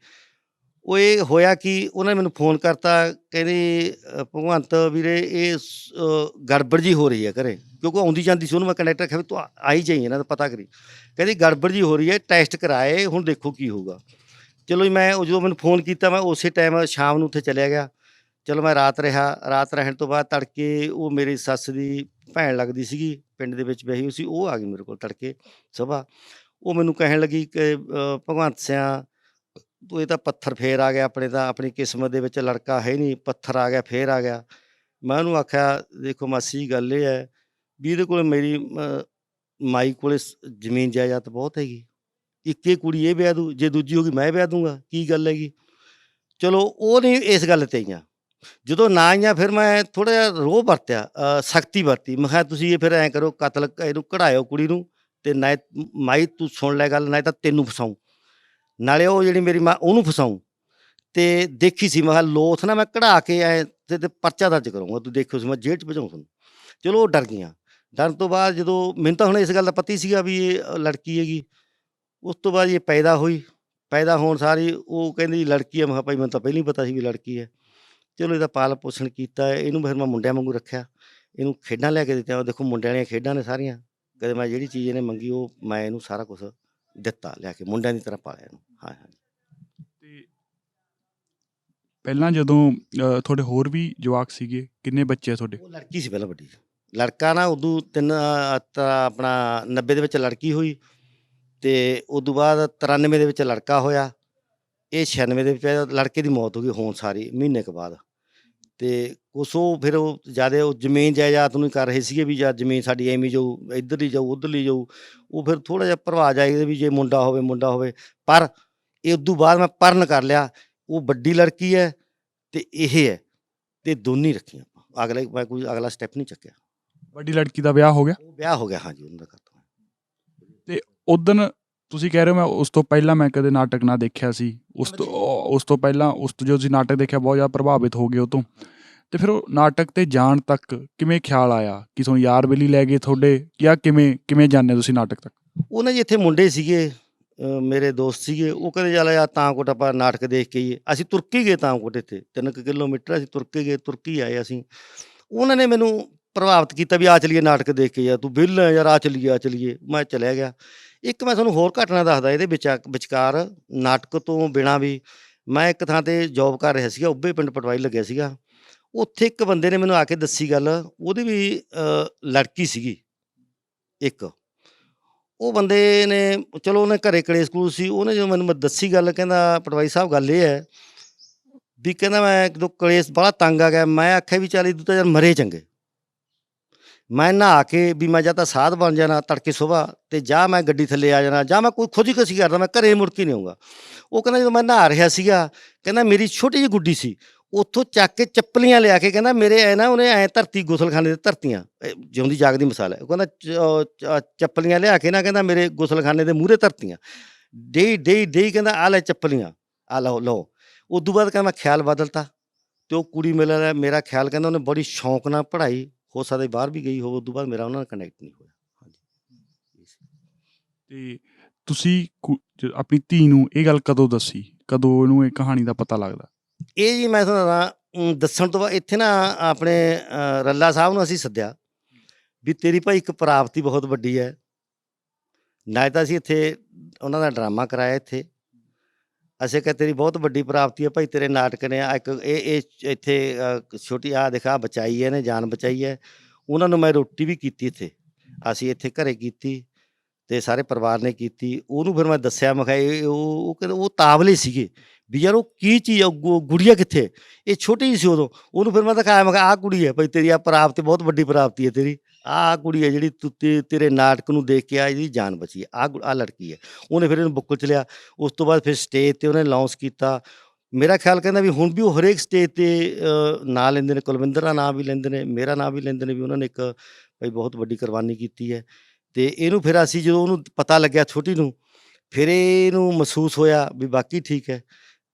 ਉਹ ਇਹ ਹੋਇਆ ਕਿ ਉਹਨਾਂ ਨੇ ਮੈਨੂੰ ਫੋਨ ਕਰਤਾ, ਕਹਿੰਦੇ ਭਗਵੰਤ ਵੀਰੇ ਇਹ ਗੜਬੜ ਜੀ ਹੋ ਰਹੀ ਹੈ ਘਰੇ, ਕਿਉਂਕਿ ਆਉਂਦੀ ਜਾਂਦੀ ਸੀ ਉਹਨੂੰ ਮੈਂ ਕੰਡਕਟਰ ਆਖਿਆ ਵੀ ਤੂੰ ਆਈ ਜਾਈ ਇਹਨਾਂ ਦਾ ਪਤਾ ਕਰੀ। ਕਹਿੰਦੀ ਗੜਬੜ ਜੀ ਹੋ ਰਹੀ ਹੈ, ਟੈਸਟ ਕਰਾਏ, ਹੁਣ ਦੇਖੋ ਕੀ ਹੋਊਗਾ। ਚਲੋ ਜੀ, ਮੈਂ ਜਦੋਂ ਮੈਨੂੰ ਫੋਨ ਕੀਤਾ ਮੈਂ ਉਸੇ ਟਾਈਮ ਸ਼ਾਮ ਨੂੰ ਉੱਥੇ ਚਲਿਆ ਗਿਆ। ਚਲੋ ਮੈਂ ਰਾਤ ਰਿਹਾ, ਰਾਤ ਰਹਿਣ ਤੋਂ ਬਾਅਦ ਤੜਕੇ ਉਹ ਮੇਰੀ ਸੱਸ ਦੀ ਭੈਣ ਲੱਗਦੀ ਸੀਗੀ, ਪਿੰਡ ਦੇ ਵਿੱਚ ਵਿਆਹੀ ਹੋਈ ਸੀ, ਉਹ ਆ ਗਈ ਮੇਰੇ ਕੋਲ ਤੜਕੇ ਸੁਬਾਹ। ਉਹ ਮੈਨੂੰ ਕਹਿਣ ਲੱਗੀ ਕਿ ਭਗਵੰਤ ਸਿਆਂ ਤੂੰ ਇਹ ਤਾਂ ਪੱਥਰ ਫੇਰ ਆ ਗਿਆ, ਆਪਣੇ ਤਾਂ ਆਪਣੀ ਕਿਸਮਤ ਦੇ ਵਿੱਚ ਲੜਕਾ ਹੈ ਨਹੀਂ, ਪੱਥਰ ਆ ਗਿਆ, ਫੇਰ ਆ ਗਿਆ। ਮੈਂ ਉਹਨੂੰ ਆਖਿਆ ਦੇਖੋ ਮਾਸੀ ਜੀ, ਗੱਲ ਇਹ ਹੈ ਵੀ ਇਹਦੇ ਕੋਲ ਮੇਰੀ ਮਾਈ ਕੋਲੇ ਜ਼ਮੀਨ ਜਾਇਦਾਦ ਬਹੁਤ ਹੈਗੀ, ਇੱਕੇ ਕੁੜੀ ਇਹ ਵਿਆਹ ਦੂ, ਜੇ ਦੂਜੀ ਹੋ ਗਈ ਮੈਂ ਵਿਆਹ ਦੂੰਗਾ, ਕੀ ਗੱਲ ਹੈਗੀ। ਚਲੋ ਉਹ ਨਹੀਂ ਇਸ ਗੱਲ 'ਤੇ ਆਈਆਂ। ਜਦੋਂ ਨਾ ਆਈਆਂ ਫਿਰ ਮੈਂ ਥੋੜ੍ਹਾ ਜਿਹਾ ਰੋਹ ਵਰਤਿਆ, ਸਖਤੀ ਵਰਤੀ। ਮੈਂ ਕਿਹਾ ਤੁਸੀਂ ਇਹ ਫਿਰ ਐਂ ਕਰੋ, ਕਤਲ ਇਹਨੂੰ ਕਢਾਇਓ ਕੁੜੀ ਨੂੰ, ਅਤੇ ਨਾ ਮਾਈ ਤੂੰ ਸੁਣ ਲੈ ਗੱਲ, ਨਾ ਤਾਂ ਤੈਨੂੰ ਫਸਾਊਂ, ਨਾਲੇ ਉਹ ਜਿਹੜੀ ਮੇਰੀ ਮਾਂ ਉਹਨੂੰ ਫਸਾਊਂ। ਅਤੇ ਦੇਖੀ ਸੀ ਮੈਂ ਕਿਹਾ ਲੋਥ ਨਾ ਮੈਂ ਕਢਾ ਕੇ ਐਂ ਤੇ ਪਰਚਾ ਦਰਜ ਕਰੂੰਗਾ, ਤੂੰ ਦੇਖਿਓ ਸੀ ਮੈਂ ਜੇਲ੍ਹ 'ਚ ਭਜਾਊਂ ਤੁਹਾਨੂੰ। ਚਲੋ ਉਹ ਡਰ ਗਈਆਂ। ਡਰਨ ਤੋਂ ਬਾਅਦ ਜਦੋਂ ਮੈਨੂੰ ਤਾਂ ਹੁਣ ਇਸ ਗੱਲ ਦਾ ਪਤਾ ਹੀ ਸੀਗਾ ਵੀ ਇਹ ਲੜਕੀ ਹੈਗੀ। ਉਸ ਤੋਂ ਬਾਅਦ ਇਹ ਪੈਦਾ ਹੋਈ। ਪੈਦਾ ਹੋਣ ਸਾਰੀ ਉਹ ਕਹਿੰਦੀ ਲੜਕੀ ਹੈ। ਮੈਂ ਕਿਹਾ ਭਾਈ ਮੈਨੂੰ ਤਾਂ ਪਹਿਲਾਂ ਹੀ ਪਤਾ ਸੀ ਵੀ ਲੜਕੀ ਹੈ। ਚਲੋ ਇਹਦਾ ਪਾਲ ਪੋਸ਼ਣ ਕੀਤਾ, ਇਹਨੂੰ ਫਿਰ ਮੈਂ ਮੁੰਡਿਆਂ ਵਾਂਗੂ ਰੱਖਿਆ, ਇਹਨੂੰ ਖੇਡਾਂ ਲਿਆ ਕੇ ਦਿੱਤੀਆਂ। ਉਹ ਦੇਖੋ ਮੁੰਡਿਆਂ ਵਾਲੀਆਂ ਖੇਡਾਂ ਨੇ ਸਾਰੀਆਂ, ਕਦੇ ਮੈਂ ਜਿਹੜੀ ਚੀਜ਼ ਇਹਨੇ ਮੰਗੀ ਉਹ ਮੈਂ ਇਹਨੂੰ ਸਾਰਾ ਕੁਛ ਦਿੱਤਾ ਲਿਆ ਕੇ, ਮੁੰਡਿਆਂ ਦੀ ਤਰ੍ਹਾਂ ਪਾਲਿਆ ਇਹਨੂੰ। ਹਾਂ ਹਾਂ। ਤੇ ਪਹਿਲਾਂ ਜਦੋਂ ਤੁਹਾਡੇ ਹੋਰ ਵੀ ਜਵਾਕ ਸੀਗੇ, ਕਿੰਨੇ ਬੱਚੇ ਆ ਤੁਹਾਡੇ? ਉਹ ਲੜਕੀ ਸੀ ਪਹਿਲਾਂ ਵੱਡੀ, ਲੜਕਾ ਨਾ ਉਦੋਂ ਆਪਣਾ 90 ਦੇ ਵਿੱਚ ਲੜਕੀ ਹੋਈ, ਅਤੇ ਉਦੋਂ ਬਾਅਦ 93 ਦੇ ਵਿੱਚ ਲੜਕਾ ਹੋਇਆ। ਇਹ 96 ਦੇ ਵਿੱਚ ਲੜਕੇ ਦੀ ਮੌਤ ਹੋ ਗਈ ਹੋਣ ਸਾਰੀ ਮਹੀਨੇ ਕੁ ਬਾਅਦ। ਅਤੇ ਕੁਛ ਉਹ ਫਿਰ ਉਹ ਜ਼ਿਆਦਾ ਉਹ ਜ਼ਮੀਨ ਜਾਇਦਾਦ ਨੂੰ ਹੀ ਕਰ ਰਹੇ ਸੀਗੇ ਵੀ ਜਾਂ ਜ਼ਮੀਨ ਸਾਡੀ ਐਵੇਂ ਜਾਊ, ਇੱਧਰਲੀ ਜਾਊ, ਉੱਧਰਲੀ ਜਾਊ। ਉਹ ਫਿਰ ਥੋੜ੍ਹਾ ਜਿਹਾ ਭਰਵਾ ਜਾਏ ਵੀ ਜੇ ਮੁੰਡਾ ਹੋਵੇ ਮੁੰਡਾ ਹੋਵੇ। ਪਰ ਇਹ ਉਦੋਂ ਬਾਅਦ ਮੈਂ ਪਰਨ ਕਰ ਲਿਆ, ਉਹ ਵੱਡੀ ਲੜਕੀ ਹੈ ਅਤੇ ਇਹ ਹੈ, ਅਤੇ ਦੋਨੇ ਰੱਖੀਆਂ ਆਪਾਂ। ਮੈਂ ਕੋਈ ਅਗਲਾ ਸਟੈਪ ਨਹੀਂ ਚੱਕਿਆ। ਵੱਡੀ ਲੜਕੀ ਦਾ ਵਿਆਹ ਹੋ ਗਿਆ? ਉਹ ਵਿਆਹ ਹੋ ਗਿਆ, ਹਾਂਜੀ, ਉਹਨਾਂ ਦਾ ਕਰਤਾ। ਅਤੇ ਉਦਣ ਤੁਸੀਂ ਕਹਿ ਰਹੇ ਹੋ ਮੈਂ ਉਸ ਤੋਂ ਪਹਿਲਾਂ ਮੈਂ ਕਦੇ ਨਾਟਕ ਨਾ ਦੇਖਿਆ ਸੀ, ਉਸ ਤੋਂ ਪਹਿਲਾਂ ਜੋ ਤੁਸੀਂ ਨਾਟਕ ਦੇਖਿਆ ਬਹੁਤ ਜ਼ਿਆਦਾ ਪ੍ਰਭਾਵਿਤ ਹੋ ਗਏ ਉਹ ਤੋਂ। ਅਤੇ ਫਿਰ ਉਹ ਨਾਟਕ 'ਤੇ ਜਾਣ ਤੱਕ ਕਿਵੇਂ ਖਿਆਲ ਆਇਆ ਕਿ ਤੁਹਾਨੂੰ ਯਾਰ ਬੇਲੀ ਲੈ ਗਏ ਤੁਹਾਡੇ, ਜਾਂ ਕਿਵੇਂ ਜਾਂਦੇ ਤੁਸੀਂ ਨਾਟਕ ਤੱਕ? ਉਹ ਨਾ ਜੀ ਇੱਥੇ ਮੁੰਡੇ ਸੀਗੇ, ਮੇਰੇ ਦੋਸਤ ਸੀਗੇ, ਉਹ ਕਹਿੰਦੇ ਚੱਲ ਯਾਰ ਤਾਂਕੋਟ ਆਪਾਂ ਨਾਟਕ ਦੇਖ ਕੇ ਆਈਏ। ਅਸੀਂ ਤੁਰ ਕੇ ਗਏ ਤਾਂਕੋਟ, ਇੱਥੇ 3 ਕਿਲੋਮੀਟਰ ਅਸੀਂ ਤੁਰ ਕੇ ਗਏ, ਤੁਰ ਕੇ ਆਏ ਅਸੀਂ। ਉਹਨਾਂ ਨੇ ਮੈਨੂੰ ਪ੍ਰਭਾਵਿਤ ਕੀਤਾ ਵੀ ਆ ਚਲੀਏ ਨਾਟਕ ਦੇਖ ਕੇ, ਯਾਰ ਤੂੰ ਵਿਹਲਾ ਯਾਰ, ਆ ਚਲੀਏ। ਮੈਂ ਚਲਿਆ ਗਿਆ। ਇੱਕ ਮੈਂ ਤੁਹਾਨੂੰ ਹੋਰ ਘਟਨਾ ਦੱਸਦਾ ਇਹਦੇ ਵਿਚਕਾਰ ਨਾਟਕ ਤੋਂ ਬਿਨਾਂ ਵੀ। ਮੈਂ ਇੱਕ ਥਾਂ 'ਤੇ ਜੋਬ ਕਰ ਰਿਹਾ ਸੀਗਾ, ਉੱਭੇ ਪਿੰਡ ਪਟਵਾਰੀ ਲੱਗਿਆ ਸੀਗਾ। ਉੱਥੇ ਇੱਕ ਬੰਦੇ ਨੇ ਮੈਨੂੰ ਆ ਕੇ ਦੱਸੀ ਗੱਲ, ਉਹਦੀ ਵੀ ਲੜਕੀ ਸੀਗੀ ਇੱਕ। ਉਹ ਬੰਦੇ ਨੇ ਚਲੋ ਉਹਨੇ ਘਰੇ ਕਲੇਸ਼ ਕਲੂਸ਼ ਸੀ, ਉਹਨੇ ਜਦੋਂ ਮੈਨੂੰ ਦੱਸੀ ਗੱਲ, ਕਹਿੰਦਾ ਪਟਵਾਰੀ ਸਾਹਿਬ ਗੱਲ ਇਹ ਹੈ ਵੀ, ਕਹਿੰਦਾ ਮੈਂ ਜਦੋਂ ਕਲੇਸ਼ ਬੜਾ ਤੰਗ ਆ ਗਿਆ, ਮੈਂ ਆਖਿਆ ਵੀ ਚੱਲ ਇਦੋਂ ਤਾਂ ਯਾਰ ਮਰੇ ਚੰਗੇ। ਮੈਂ ਨਹਾ ਕੇ ਵੀ ਮੈਂ ਜਾਂ ਤਾਂ ਸਾਧ ਬਣ ਜਾਣਾ ਤੜਕੇ ਸੁਬਾਹ, ਅਤੇ ਜਾਂ ਮੈਂ ਗੱਡੀ ਥੱਲੇ ਆ ਜਾਣਾ, ਜਾਂ ਮੈਂ ਕੋਈ ਖੁਦਕੁਸ਼ੀ ਕਰਦਾ, ਮੈਂ ਘਰੇ ਮੁੜ ਕੇ ਨਹੀਂ ਆਊਂਗਾ। ਉਹ ਕਹਿੰਦਾ ਜਦੋਂ ਮੈਂ ਨਹਾ ਰਿਹਾ ਸੀਗਾ, ਕਹਿੰਦਾ ਮੇਰੀ ਛੋਟੀ ਜਿਹੀ ਗੁੱਡੀ ਸੀ, ਉੱਥੋਂ ਚੱਕ ਕੇ ਚੱਪਲੀਆਂ ਲਿਆ ਕੇ, ਕਹਿੰਦਾ ਮੇਰੇ ਐ ਨਾ ਉਹਨੇ ਐਂ ਧਰਤੀ ਗੁਸਲਖਾਨੇ 'ਤੇ ਧਰਤੀਆਂ, ਜਿਉਂਦੀ ਜਾਗਦੀ ਮਿਸਾਲ ਹੈ। ਉਹ ਕਹਿੰਦਾ ਚੱਪਲੀਆਂ ਲਿਆ ਕੇ ਨਾ, ਕਹਿੰਦਾ ਮੇਰੇ ਗੁਸਲਖਾਨੇ ਦੇ ਮੂਹਰੇ ਧਰਤੀਆਂ, ਡੇਈ ਕਹਿੰਦਾ ਆਹ ਲੈ ਚੱਪਲੀਆਂ, ਆਹ ਲਓ। ਉਦੋਂ ਬਾਅਦ ਕਹਿੰਦਾ ਮੈਂ ਖਿਆਲ ਬਦਲਤਾ, ਅਤੇ ਉਹ ਕੁੜੀ ਮੇਰਾ ਖਿਆਲ ਕਹਿੰਦਾ ਉਹਨੇ ਬੜੀ ਸ਼ੌਂਕ ਨਾਲ ਪੜ੍ਹਾਈ, ਹੋ ਸਕਦਾ ਬਾਹਰ ਵੀ ਗਈ ਹੋਵੇ। ਉਦੋਂ ਬਾਅਦ ਮੇਰਾ ਉਹਨਾਂ ਨਾਲ ਕਨੈਕਟ ਨਹੀਂ ਹੋਇਆ। ਹਾਂਜੀ। ਅਤੇ ਤੁਸੀਂ ਆਪਣੀ ਧੀ ਨੂੰ ਇਹ ਗੱਲ ਕਦੋਂ ਦੱਸੀ, ਕਦੋਂ ਇਹਨੂੰ ਇਹ ਕਹਾਣੀ ਦਾ ਪਤਾ ਲੱਗਦਾ? ਇਹ ਜੀ ਮੈਂ ਤੁਹਾਨੂੰ ਦੱਸਣ ਤੋਂ ਬਾਅਦ ਇੱਥੇ ਨਾ ਆਪਣੇ ਰੱਲਾ ਸਾਹਿਬ ਨੂੰ ਅਸੀਂ ਸੱਦਿਆ ਵੀ ਤੇਰੀ ਭਾਈ ਇੱਕ ਪ੍ਰਾਪਤੀ ਬਹੁਤ ਵੱਡੀ ਹੈ। ਨਾ ਤਾਂ ਅਸੀਂ ਇੱਥੇ ਉਹਨਾਂ ਦਾ ਡਰਾਮਾ ਕਰਾਇਆ ਇੱਥੇ, ਅਸੀਂ ਕਿਹਾ ਤੇਰੀ ਬਹੁਤ ਵੱਡੀ ਪ੍ਰਾਪਤੀ ਹੈ ਭਾਈ, ਤੇਰੇ ਨਾਟਕ ਨੇ ਇੱਕ ਇਹ ਇੱਥੇ ਛੋਟੀ ਦਿਖਾ ਬਚਾਈ ਹੈ, ਇਹਨੇ ਜਾਨ ਬਚਾਈ ਹੈ। ਉਹਨਾਂ ਨੂੰ ਮੈਂ ਰੋਟੀ ਵੀ ਕੀਤੀ ਇੱਥੇ, ਅਸੀਂ ਇੱਥੇ ਘਰੇ ਕੀਤੀ, ਅਤੇ ਸਾਰੇ ਪਰਿਵਾਰ ਨੇ ਕੀਤੀ। ਉਹਨੂੰ ਫਿਰ ਮੈਂ ਦੱਸਿਆ, ਮੈਂ ਕਿਹਾ ਉਹ ਕਹਿੰਦੇ ਉਹ ਤਾਵਲੇ ਸੀਗੇ ਵੀ ਯਾਰ ਉਹ ਕੀ ਚੀਜ਼ ਆ, ਗੁੜੀਆ ਕਿੱਥੇ, ਇਹ ਛੋਟੀ ਜਿਹੀ ਸੀ ਉਦੋਂ। ਉਹਨੂੰ ਫਿਰ ਮੈਂ ਦਿਖਾਇਆ, ਮੈਂ ਕਿਹਾ ਆਹ ਕੁੜੀ ਹੈ ਭਾਈ ਤੇਰੀ, ਆਹ ਪ੍ਰਾਪਤੀ ਬਹੁਤ ਵੱਡੀ ਪ੍ਰਾਪਤੀ ਹੈ ਤੇਰੀ, ਆਹ ਕੁੜੀ ਹੈ ਜਿਹੜੀ ਤੇਰੇ ਨਾਟਕ ਨੂੰ ਦੇਖ ਕੇ ਇਹਦੀ ਜਾਨ ਬਚੀ ਹੈ, ਆਹ ਲੜਕੀ ਹੈ। ਉਹਨੇ ਫਿਰ ਇਹਨੂੰ ਬੁੱਕਲ 'ਚ ਲਿਆ। ਉਸ ਤੋਂ ਬਾਅਦ ਫਿਰ ਸਟੇਜ 'ਤੇ ਉਹਨੇ ਅਨਾਊਂਸ ਕੀਤਾ। ਮੇਰਾ ਖਿਆਲ ਕਹਿੰਦਾ ਵੀ ਹੁਣ ਵੀ ਉਹ ਹਰੇਕ ਸਟੇਜ 'ਤੇ ਨਾਂ ਲੈਂਦੇ ਨੇ, ਕੁਲਵਿੰਦਰ ਦਾ ਨਾਂ ਵੀ ਲੈਂਦੇ ਨੇ, ਮੇਰਾ ਨਾਂ ਵੀ ਲੈਂਦੇ ਨੇ, ਵੀ ਉਹਨਾਂ ਨੇ ਇੱਕ ਭਾਈ ਬਹੁਤ ਵੱਡੀ ਕੁਰਬਾਨੀ ਕੀਤੀ ਹੈ। ਅਤੇ ਇਹਨੂੰ ਫਿਰ ਅਸੀਂ ਜਦੋਂ ਉਹਨੂੰ ਪਤਾ ਲੱਗਿਆ ਛੋਟੀ ਨੂੰ, ਫਿਰ ਇਹਨੂੰ ਮਹਿਸੂਸ ਹੋਇਆ ਵੀ ਬਾਕੀ ਠੀਕ ਹੈ।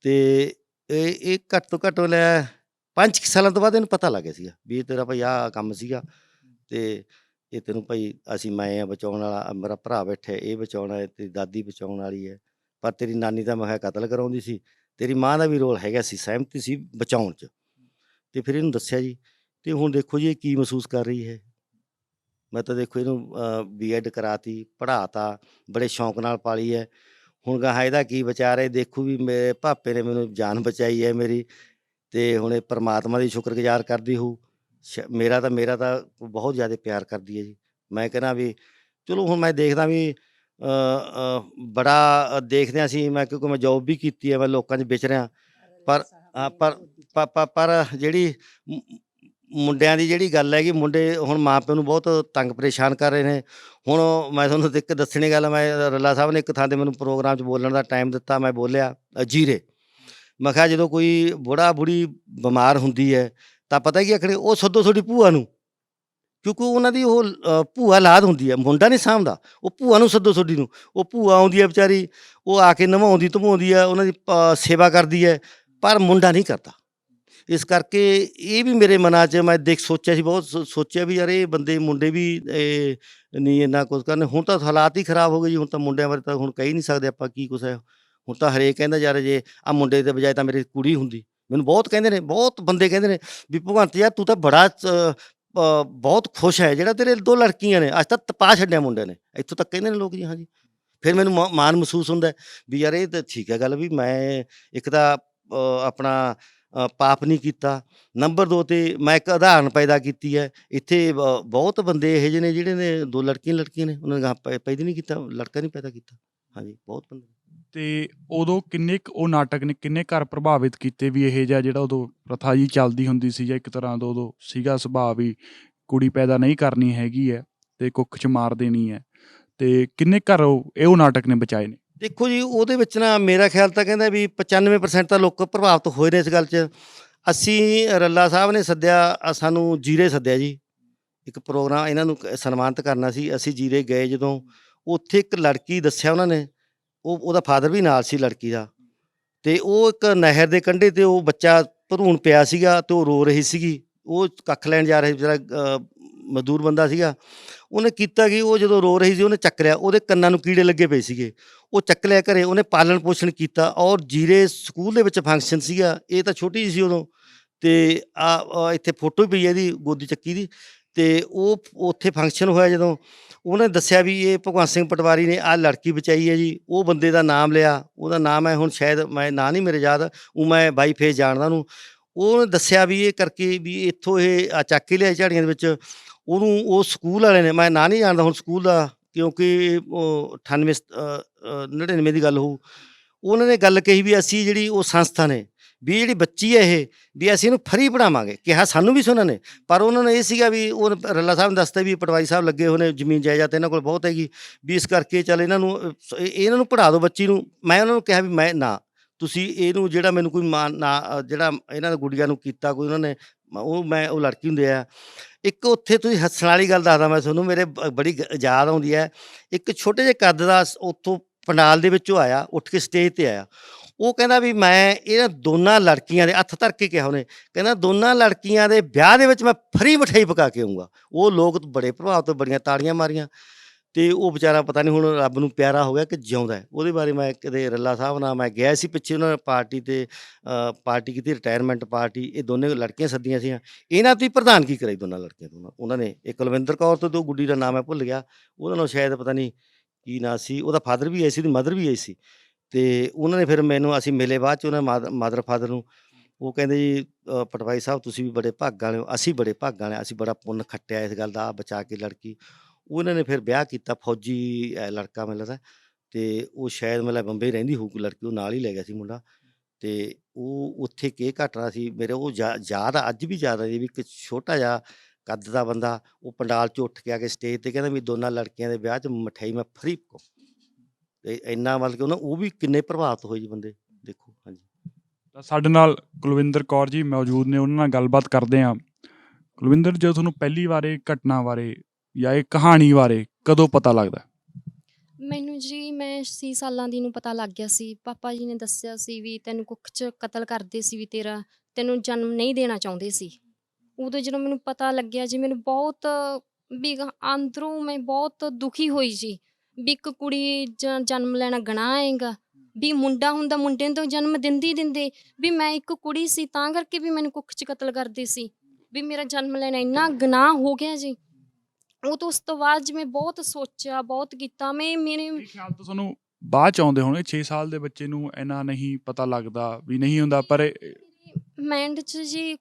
ਅਤੇ ਇਹ ਘੱਟ ਤੋਂ ਘੱਟ 5 ਸਾਲਾਂ ਤੋਂ ਬਾਅਦ ਇਹਨੂੰ ਪਤਾ ਲੱਗ ਗਿਆ ਸੀਗਾ ਵੀ ਇਹ ਤੇਰਾ ਭਾਈ ਆਹ ਕੰਮ ਸੀਗਾ। ਅਤੇ ਇਹ ਤੈਨੂੰ ਭਾਈ ਅਸੀਂ ਮੈਂ ਆ ਬਚਾਉਣ ਵਾਲਾ, ਮੇਰਾ ਭਰਾ ਬੈਠਾ ਇਹ ਬਚਾਉਣਾ ਹੈ, ਤੇਰੀ ਦਾਦੀ ਬਚਾਉਣ ਵਾਲੀ ਹੈ, ਪਰ ਤੇਰੀ ਨਾਨੀ ਤਾਂ ਮੈਂ ਕਿਹਾ ਕਤਲ ਕਰਾਉਂਦੀ ਸੀ, ਤੇਰੀ ਮਾਂ ਦਾ ਵੀ ਰੋਲ ਹੈਗਾ ਸੀ, ਸਹਿਮਤੀ ਸੀ ਬਚਾਉਣ 'ਚ। ਤੇ ਫਿਰ ਇਹਨੂੰ ਦੱਸਿਆ ਜੀ, ਤੇ ਹੁਣ ਦੇਖੋ ਜੀ ਇਹ ਕੀ ਮਹਿਸੂਸ ਕਰ ਰਹੀ ਹੈ। ਮੈਂ ਤਾਂ ਦੇਖੋ ਇਹਨੂੰ ਬੀਐਡ ਕਰਾਤੀ, ਪੜ੍ਹਾਤਾ, ਬੜੇ ਸ਼ੌਂਕ ਨਾਲ ਪਾਲੀ ਹੈ। ਹੁਣ ਗਾਹਾਂ ਇਹਦਾ ਕੀ ਵਿਚਾਰ ਹੈ, ਦੇਖੂ ਵੀ ਮੇਰੇ ਭਾਪੇ ਨੇ ਮੈਨੂੰ ਜਾਨ ਬਚਾਈ ਹੈ ਮੇਰੀ, ਤੇ ਹੁਣ ਇਹ ਪਰਮਾਤਮਾ ਦੀ ਸ਼ੁਕਰਗੁਜ਼ਾਰ ਕਰਦੀ ਹੋਊ। ਮੇਰਾ ਤਾਂ ਬਹੁਤ ਜ਼ਿਆਦਾ ਪਿਆਰ ਕਰਦੀ ਹੈ ਜੀ। ਮੈਂ ਕਹਿੰਦਾ ਵੀ ਚਲੋ ਹੁਣ ਮੈਂ ਦੇਖਦਾ ਵੀ ਬੜਾ ਦੇਖਦੇ ਹਾਂ ਅਸੀਂ, ਮੈਂ ਕਿਉਂਕਿ ਮੈਂ ਜੋਬ ਵੀ ਕੀਤੀ ਹੈ, ਮੈਂ ਲੋਕਾਂ 'ਚ ਵਿਚ ਰਿਹਾ, ਪਰ ਪਰ ਜਿਹੜੀ ਮੁੰਡਿਆਂ ਦੀ ਜਿਹੜੀ ਗੱਲ ਹੈਗੀ, ਮੁੰਡੇ ਹੁਣ ਮਾਂ ਪਿਓ ਨੂੰ ਬਹੁਤ ਤੰਗ ਪਰੇਸ਼ਾਨ ਕਰ ਰਹੇ ਨੇ। ਹੁਣ ਮੈਂ ਤੁਹਾਨੂੰ ਇੱਕ ਦੱਸਣੀ ਗੱਲ, ਮੈਂ ਰੱਲਾ ਸਾਹਿਬ ਨੇ ਇੱਕ ਥਾਂ 'ਤੇ ਮੈਨੂੰ ਪ੍ਰੋਗਰਾਮ 'ਚ ਬੋਲਣ ਦਾ ਟਾਈਮ ਦਿੱਤਾ, ਮੈਂ ਬੋਲਿਆ ਜੀਰੇ। ਮੈਂ ਕਿਹਾ ਜਦੋਂ ਕੋਈ ਬੁੜਾ ਬੁੜੀ ਬਿਮਾਰ ਹੁੰਦੀ ਹੈ ਤਾਂ ਪਤਾ ਕੀ ਆਖਣੇ, ਉਹ ਸੱਦੋ ਤੁਹਾਡੀ ਭੂਆ ਨੂੰ, ਕਿਉਂਕਿ ਉਹਨਾਂ ਦੀ ਉਹ ਭੂਆ ਔਲਾਦ ਹੁੰਦੀ ਹੈ, ਮੁੰਡਾ ਨਹੀਂ ਸਾਂਭਦਾ, ਉਹ ਭੂਆ ਨੂੰ ਸੱਦੋ ਤੁਹਾਡੀ ਨੂੰ। ਉਹ ਭੂਆ ਆਉਂਦੀ ਹੈ ਵਿਚਾਰੀ, ਉਹ ਆ ਕੇ ਨਵਾਉਂਦੀ ਧਵਾਉਂਦੀ ਹੈ, ਉਹਨਾਂ ਦੀ ਸੇਵਾ ਕਰਦੀ ਹੈ, ਪਰ ਮੁੰਡਾ ਨਹੀਂ ਕਰਦਾ। ਇਸ ਕਰਕੇ ਇਹ ਵੀ ਮੇਰੇ ਮਨਾਂ 'ਚ ਮੈਂ ਸੋਚਿਆ ਸੀ, ਬਹੁਤ ਸੋਚਿਆ ਵੀ ਯਾਰ ਇਹ ਬੰਦੇ ਮੁੰਡੇ ਵੀ ਨਹੀਂ ਇੰਨਾ ਕੁਛ ਕਰਨ। ਹੁਣ ਤਾਂ ਹਾਲਾਤ ਹੀ ਖਰਾਬ ਹੋ ਗਏ ਜੀ, ਹੁਣ ਤਾਂ ਮੁੰਡਿਆਂ ਬਾਰੇ ਤਾਂ ਹੁਣ ਕਹਿ ਹੀ ਨਹੀਂ ਸਕਦੇ ਆਪਾਂ ਕੀ ਕੁਛ ਹੈ। ਹੁਣ ਤਾਂ ਹਰੇਕ ਕਹਿੰਦਾ ਯਾਰ ਜੇ ਆਹ ਮੁੰਡੇ ਦੇ ਬਜਾਏ ਤਾਂ ਮੇਰੀ ਕੁੜੀ ਹੁੰਦੀ। ਮੈਨੂੰ ਬਹੁਤ ਕਹਿੰਦੇ ਨੇ, ਬਹੁਤ ਬੰਦੇ ਕਹਿੰਦੇ ਨੇ ਵੀ ਭਗਵੰਤ ਯਾਰ ਤੂੰ ਤਾਂ ਬੜਾ ਬਹੁਤ ਖੁਸ਼ ਹੈ, ਜਿਹੜਾ ਤੇਰੇ 2 ਲੜਕੀਆਂ ਨੇ, ਅੱਜ ਤਾਂ ਤਪਾ ਛੱਡਿਆ ਮੁੰਡਿਆਂ ਨੇ, ਇੱਥੋਂ ਤੱਕ ਕਹਿੰਦੇ ਨੇ ਲੋਕ ਜੀ। ਹਾਂਜੀ, ਫਿਰ ਮੈਨੂੰ ਮਾਣ ਮਹਿਸੂਸ ਹੁੰਦਾ ਵੀ ਯਾਰ ਇਹ ਤਾਂ ਠੀਕ ਹੈ ਗੱਲ, ਵੀ ਮੈਂ ਇੱਕ ਤਾਂ ਆਪਣਾ ਪਾਪ ਨਹੀਂ ਕੀਤਾ, ਨੰਬਰ 2 ਤੇ ਮੈਂ ਇੱਕ ਉਦਾਹਰਨ ਪੈਦਾ ਕੀਤੀ ਹੈ। ਇੱਥੇ ਬਹੁਤ ਬੰਦੇ ਇਹੋ ਜਿਹੇ ਨੇ ਜਿਹੜੇ ਨੇ 2 ਲੜਕੀਆਂ ਨੇ, ਉਹਨਾਂ ਨੇ ਗਾਹਾਂ ਪੈਦਾ ਨਹੀਂ ਕੀਤਾ, ਲੜਕਾ ਨਹੀਂ ਪੈਦਾ ਕੀਤਾ। ਹਾਂਜੀ, ਬਹੁਤ ਬੰਦੇ। ਤੇ ਉਦੋਂ ਕਿੰਨੇ ਕੁ ਉਹ ਨਾਟਕ ਨੇ ਕਿੰਨੇ ਘਰ ਪ੍ਰਭਾਵਿਤ ਕੀਤੇ, ਵੀ ਇਹ ਜਿਹਾ ਜਿਹੜਾ ਉਦੋਂ ਪ੍ਰਥਾ ਜੀ ਚੱਲਦੀ ਹੁੰਦੀ ਸੀ, ਜਾਂ ਇੱਕ ਤਰ੍ਹਾਂ ਦਾ ਉਦੋਂ ਸੀਗਾ ਸੁਭਾਅ ਵੀ ਕੁੜੀ ਪੈਦਾ ਨਹੀਂ ਕਰਨੀ ਹੈਗੀ ਹੈ ਤੇ ਕੁੱਖ 'ਚ ਮਾਰ ਦੇਣੀ ਹੈ, ਤੇ ਕਿੰਨੇ ਘਰ ਉਹ ਨਾਟਕ ਨੇ ਬਚਾਏ ਨੇ? ਦੇਖੋ ਜੀ, ਉਹਦੇ ਵਿੱਚ ਨਾ ਮੇਰਾ ਖਿਆਲ ਤਾਂ ਕਹਿੰਦਾ ਵੀ 95% ਤਾਂ ਲੋਕ ਪ੍ਰਭਾਵਿਤ ਹੋਏ ਨੇ ਇਸ ਗੱਲ 'ਚ। ਅਸੀਂ ਰੱਲਾ ਸਾਹਿਬ ਨੇ ਸੱਦਿਆ, ਸਾਨੂੰ ਜੀਰੇ ਸੱਦਿਆ ਜੀ, ਇੱਕ ਪ੍ਰੋਗਰਾਮ ਇਹਨਾਂ ਨੂੰ ਸਨਮਾਨਿਤ ਕਰਨਾ ਸੀ। ਅਸੀਂ ਜੀਰੇ ਗਏ ਜਦੋਂ, ਉੱਥੇ ਇੱਕ ਲੜਕੀ ਦੱਸਿਆ ਉਹਨਾਂ ਨੇ, ਉਹਦਾ ਫਾਦਰ ਵੀ ਨਾਲ ਸੀ ਲੜਕੀ ਦਾ, ਤੇ ਉਹ ਇੱਕ ਨਹਿਰ ਦੇ ਕੰਢੇ 'ਤੇ ਉਹ ਬੱਚਾ ਭਰੂਣ ਪਿਆ ਸੀਗਾ, ਤੇ ਉਹ ਰੋ ਰਹੀ ਸੀਗੀ। ਉਹ ਕੱਖ ਲੈਣ ਜਾ ਰਿਹਾ ਸੀ, ਵਿਚਾਰਾ ਮਜ਼ਦੂਰ ਬੰਦਾ ਸੀਗਾ। ਉਹਨੇ ਕੀਤਾ ਕਿ ਉਹ ਜਦੋਂ ਰੋ ਰਹੀ ਸੀ, ਉਹਨੇ ਚੱਕ ਲਿਆ, ਉਹਦੇ ਕੰਨਾਂ ਨੂੰ ਕੀੜੇ ਲੱਗੇ ਪਏ ਸੀਗੇ, ਉਹ ਚੱਕ ਲਿਆ ਘਰੇ, ਉਹਨੇ ਪਾਲਣ ਪੋਸ਼ਣ ਕੀਤਾ। ਔਰ ਜੀਰੇ ਸਕੂਲ ਦੇ ਵਿੱਚ ਫੰਕਸ਼ਨ ਸੀਗਾ, ਇਹ ਤਾਂ ਛੋਟੀ ਜਿਹੀ ਸੀ ਉਦੋਂ, ਤੇ ਇੱਥੇ ਫੋਟੋ ਵੀ ਪਈ ਹੈ ਇਹਦੀ ਗੋਦੀ ਚੱਕੀ ਦੀ। ਤੇ ਉਹ ਉੱਥੇ ਫੰਕਸ਼ਨ ਹੋਇਆ ਜਦੋਂ, ਉਹਨੇ ਦੱਸਿਆ ਵੀ ਇਹ ਭਗਵੰਤ ਸਿੰਘ ਪਟਵਾਰੀ ਨੇ ਆਹ ਲੜਕੀ ਬਚਾਈ ਹੈ ਜੀ। ਉਹ ਬੰਦੇ ਦਾ ਨਾਮ ਲਿਆ, ਉਹਦਾ ਨਾਮ ਹੈ, ਹੁਣ ਸ਼ਾਇਦ ਮੈਂ ਨਾਂ ਨਹੀਂ ਮੇਰੇ ਯਾਦ, ਉਹ ਮੈਂ ਬਾਈ ਫੇਸ ਜਾਣਦਾ ਉਹਨੂੰ। ਉਹਨੇ ਦੱਸਿਆ ਵੀ ਇਹ ਕਰਕੇ ਵੀ ਇੱਥੋਂ ਇਹ ਚੱਕ ਕੇ ਲਿਆਏ ਝਾੜੀਆਂ ਦੇ ਵਿੱਚ ਉਹਨੂੰ। ਉਹ ਸਕੂਲ ਵਾਲੇ ਨੇ, ਮੈਂ ਨਾਂ ਨਹੀਂ ਜਾਣਦਾ ਹੁਣ ਸਕੂਲ ਦਾ, ਕਿਉਂਕਿ ਉਹ 98 99 ਦੀ ਗੱਲ ਹੋਊ। ਉਹਨਾਂ ਨੇ ਗੱਲ ਕਹੀ ਵੀ ਅਸੀਂ ਜਿਹੜੀ ਉਹ ਸੰਸਥਾ ਨੇ, ਵੀ ਜਿਹੜੀ ਬੱਚੀ ਹੈ ਇਹ, ਵੀ ਅਸੀਂ ਇਹਨੂੰ ਫਰੀ ਪੜ੍ਹਾਵਾਂਗੇ। ਕਿਹਾ ਸਾਨੂੰ ਵੀ ਸੀ ਉਹਨਾਂ ਨੇ, ਪਰ ਉਹਨਾਂ ਨੇ ਇਹ ਸੀਗਾ ਵੀ ਉਹ ਰੱਲਾ ਸਾਹਿਬ ਨੇ ਦੱਸਤਾ ਵੀ ਪਟਵਾਰੀ ਸਾਹਿਬ ਲੱਗੇ ਹੋਏ ਨੇ, ਜ਼ਮੀਨ ਜਾਇਦਾਦ ਇਹਨਾਂ ਕੋਲ ਬਹੁਤ ਹੈਗੀ, ਵੀ ਇਸ ਕਰਕੇ ਚੱਲ ਇਹਨਾਂ ਨੂੰ ਪੜ੍ਹਾ ਦਿਓ ਬੱਚੀ ਨੂੰ। ਮੈਂ ਉਹਨਾਂ ਨੂੰ ਕਿਹਾ ਵੀ ਮੈਂ ਨਾ, ਤੁਸੀਂ ਇਹਨੂੰ ਜਿਹੜਾ ਮੈਨੂੰ ਕੋਈ ਨਾ ਜਿਹੜਾ ਇਹਨਾਂ ਨੇ ਗੁੱਡੀਆਂ ਨੂੰ ਕੀਤਾ ਕੋਈ ਉਹਨਾਂ ਨੇ, ਉਹ ਲੜਕੀ ਹੁੰਦੇ ਆ। ਇੱਕ ਉੱਥੇ ਤੁਸੀਂ ਹੱਸਣ ਵਾਲੀ ਗੱਲ ਦੱਸਦਾ ਮੈਂ ਤੁਹਾਨੂੰ, ਮੇਰੇ ਬੜੀ ਯਾਦ ਆਉਂਦੀ ਹੈ। ਇੱਕ ਛੋਟੇ ਜਿਹੇ ਕੱਦ ਦਾ ਉੱਥੋਂ ਪੰਡਾਲ ਦੇ ਵਿੱਚੋਂ ਆਇਆ, ਉੱਠ ਕੇ ਸਟੇਜ 'ਤੇ ਆਇਆ। ਉਹ ਕਹਿੰਦਾ ਵੀ ਮੈਂ ਇਹਨਾਂ ਦੋਨਾਂ ਲੜਕੀਆਂ ਦੇ ਹੱਥ ਧਰ ਕੇ ਕਿਹਾ ਉਹਨੇ, ਕਹਿੰਦਾ ਦੋਨਾਂ ਲੜਕੀਆਂ ਦੇ ਵਿਆਹ ਦੇ ਵਿੱਚ ਮੈਂ ਫਰੀ ਮਠਿਆਈ ਪਕਾ ਕੇ ਆਊਂਗਾ। ਉਹ ਲੋਕ ਬੜੇ ਪ੍ਰਭਾਵਿਤ, ਬੜੀਆਂ ਤਾੜੀਆਂ ਮਾਰੀਆਂ। ਤੇ ਉਹ ਵਿਚਾਰਾ ਪਤਾ ਨਹੀਂ ਹੁਣ ਰੱਬ ਨੂੰ ਪਿਆਰਾ ਹੋ ਗਿਆ ਕਿ ਜਿਉਂਦਾ ਹੈ। ਉਹਦੇ ਬਾਰੇ ਮੈਂ ਕਦੇ ਰੱਲਾ ਸਾਹਿਬ ਨਾਲ ਮੈਂ ਗਿਆ ਸੀ ਪਿੱਛੇ, ਉਹਨਾਂ ਨੇ ਪਾਰਟੀ 'ਤੇ ਪਾਰਟੀ ਕੀਤੀ, ਰਿਟਾਇਰਮੈਂਟ ਪਾਰਟੀ। ਇਹ ਦੋਨੇ ਲੜਕੀਆਂ ਸੱਦੀਆਂ ਸੀਆਂ, ਇਹਨਾਂ ਦੀ ਪ੍ਰਧਾਨਗੀ ਕਰਾਈ ਦੋਨਾਂ ਲੜਕੀਆਂ ਤੋਂ ਉਹਨਾਂ ਨੇ। ਇੱਕ ਕੁਲਵਿੰਦਰ ਕੌਰ ਤੋਂ, ਦੋ ਗੁੱਡੀ ਦਾ ਨਾਮ ਹੈ ਭੁੱਲ ਗਿਆ, ਉਹਦਾ ਨਾਲ ਸ਼ਾਇਦ ਪਤਾ ਨਹੀਂ ਕੀ ਨਾਂ ਸੀ। ਉਹਦਾ ਫਾਦਰ ਵੀ ਆਈ ਸੀ, ਉਹਦੀ ਮਦਰ ਵੀ ਆਈ ਸੀ। ਤੇ ਉਹਨਾਂ ਨੇ ਫਿਰ ਮੈਨੂੰ, ਅਸੀਂ ਮਿਲੇ ਬਾਅਦ 'ਚ ਉਹਨਾਂ ਮਦਰ ਫਾਦਰ ਨੂੰ। ਉਹ ਕਹਿੰਦੇ ਜੀ ਪਟਵਾਰੀ ਸਾਹਿਬ ਤੁਸੀਂ ਵੀ ਬੜੇ ਭਾਗਾਂ ਵਾਲੇ ਹੋ, ਅਸੀਂ ਬੜੇ ਭਾਗਾਂ ਵਾਲੇ, ਅਸੀਂ ਬੜਾ ਪੁੰਨ ਖੱਟਿਆ ਇਸ ਗੱਲ ਦਾ, ਬਚਾ ਕੇ ਲੜਕੀ। ਉਹਨਾਂ ਨੇ ਫਿਰ ਵਿਆਹ ਕੀਤਾ, ਫੌਜੀ ਲੜਕਾ ਮੈਨੂੰ ਲੱਗਦਾ, ਤੇ ਉਹ ਸ਼ਾਇਦ ਮਤਲਬ ਬੰਬੇ ਰਹਿੰਦੀ ਹੋਊ ਲੜਕੀ, ਉਹ ਨਾਲ ਹੀ ਲੈ ਗਿਆ ਸੀ ਮੁੰਡਾ। ਤੇ ਉਹ ਉੱਥੇ ਕੀ ਘਟਨਾ ਸੀ ਮੇਰੇ, ਉਹ ਯਾਦ ਅੱਜ ਵੀ ਯਾਦ ਆ ਜੀ, ਵੀ ਇੱਕ ਛੋਟਾ ਜਿਹਾ ਕੱਦ ਦਾ ਬੰਦਾ ਉਹ ਪੰਡਾਲ 'ਚ ਉੱਠ ਕੇ ਆ ਕੇ ਸਟੇਜ 'ਤੇ ਕਹਿੰਦਾ ਵੀ ਦੋਨਾਂ ਲੜਕੀਆਂ ਦੇ ਵਿਆਹ 'ਚ ਮਠਿਆਈ ਮੈਂ ਫਰੀ ਪਕਾਊਂ। ਤੇ ਇੰਨਾ ਮਤਲਬ ਕਿ ਉਹ ਵੀ ਕਿੰਨੇ ਪ੍ਰਭਾਵਿਤ ਹੋਏ ਜੀ ਬੰਦੇ, ਦੇਖੋ। ਹਾਂਜੀ, ਤਾਂ ਸਾਡੇ ਨਾਲ ਕੁਲਵਿੰਦਰ ਕੌਰ ਜੀ ਮੌਜੂਦ ਨੇ, ਉਹਨਾਂ ਨਾਲ ਗੱਲਬਾਤ ਕਰਦੇ ਹਾਂ। ਕੁਲਵਿੰਦਰ, ਜਦੋਂ ਤੁਹਾਨੂੰ ਪਹਿਲੀ ਵਾਰ ਇਹ ਘਟਨਾ ਬਾਰੇ ਜਾਂ ਇਹ ਕਹਾਣੀ ਬਾਰੇ ਕਦੋਂ ਪਤਾ ਲੱਗਦਾ? ਮੈਨੂੰ ਜੀ, ਮੈਂ 6 ਸਾਲਾਂ ਦੀ ਨੂੰ ਪਤਾ ਲੱਗ ਗਿਆ ਸੀ। ਪਾਪਾ ਜੀ ਨੇ ਦੱਸਿਆ ਸੀ ਵੀ ਤੈਨੂੰ ਕੁੱਖ 'ਚ ਕਤਲ ਕਰਦੇ ਸੀ, ਵੀ ਤੈਨੂੰ ਜਨਮ ਨਹੀਂ ਦੇਣਾ ਚਾਹੁੰਦੇ ਸੀ। ਉਦੋਂ ਜਦੋਂ ਮੈਨੂੰ ਪਤਾ ਲੱਗਿਆ ਜੀ, ਮੈਨੂੰ ਬਹੁਤ ਵੀ ਅੰਦਰੋਂ ਮੈਂ ਬਹੁਤ ਦੁਖੀ ਹੋਈ ਜੀ ਵੀ ਇੱਕ ਕੁੜੀ ਜਨਮ ਲੈਣਾ ਗੁਨਾਹ ਹੈਗਾ, ਵੀ ਮੁੰਡਾ ਹੁੰਦਾ ਮੁੰਡੇ ਨੂੰ ਤਾਂ ਜਨਮ ਦਿੰਦੇ ਵੀ ਮੈਂ ਇੱਕ ਕੁੜੀ ਸੀ ਤਾਂ ਕਰਕੇ ਵੀ ਮੈਨੂੰ ਕੁੱਖ 'ਚ ਕਤਲ ਕਰਦੇ ਸੀ, ਵੀ ਮੇਰਾ ਜਨਮ ਲੈਣਾ ਇੰਨਾ ਗੁਨਾਹ ਹੋ ਗਿਆ ਜੀ। ਉਹ ਤੋਂ ਉਸ ਤੋਂ ਬਾਅਦ ਜਿਵੇਂ ਬਹੁਤ ਸੋਚਿਆ ਬਹੁਤ ਕੀਤਾ ਮੇਰੇ ਇਹ ਖਿਆਲ ਤਾਂ ਤੁਹਾਨੂੰ ਬਾਅਦ ਚ ਆਉਂਦੇ ਹੋਣਗੇ। 6 ਸਾਲ ਦੇ ਬੱਚੇ ਨੂੰ ਇੰਨਾ ਨਹੀਂ ਪਤਾ ਲੱਗਦਾ ਵੀ ਨਹੀਂ ਹੁੰਦਾ, ਪਰ ਮਾਇੰਡ 'ਚ ਜੀ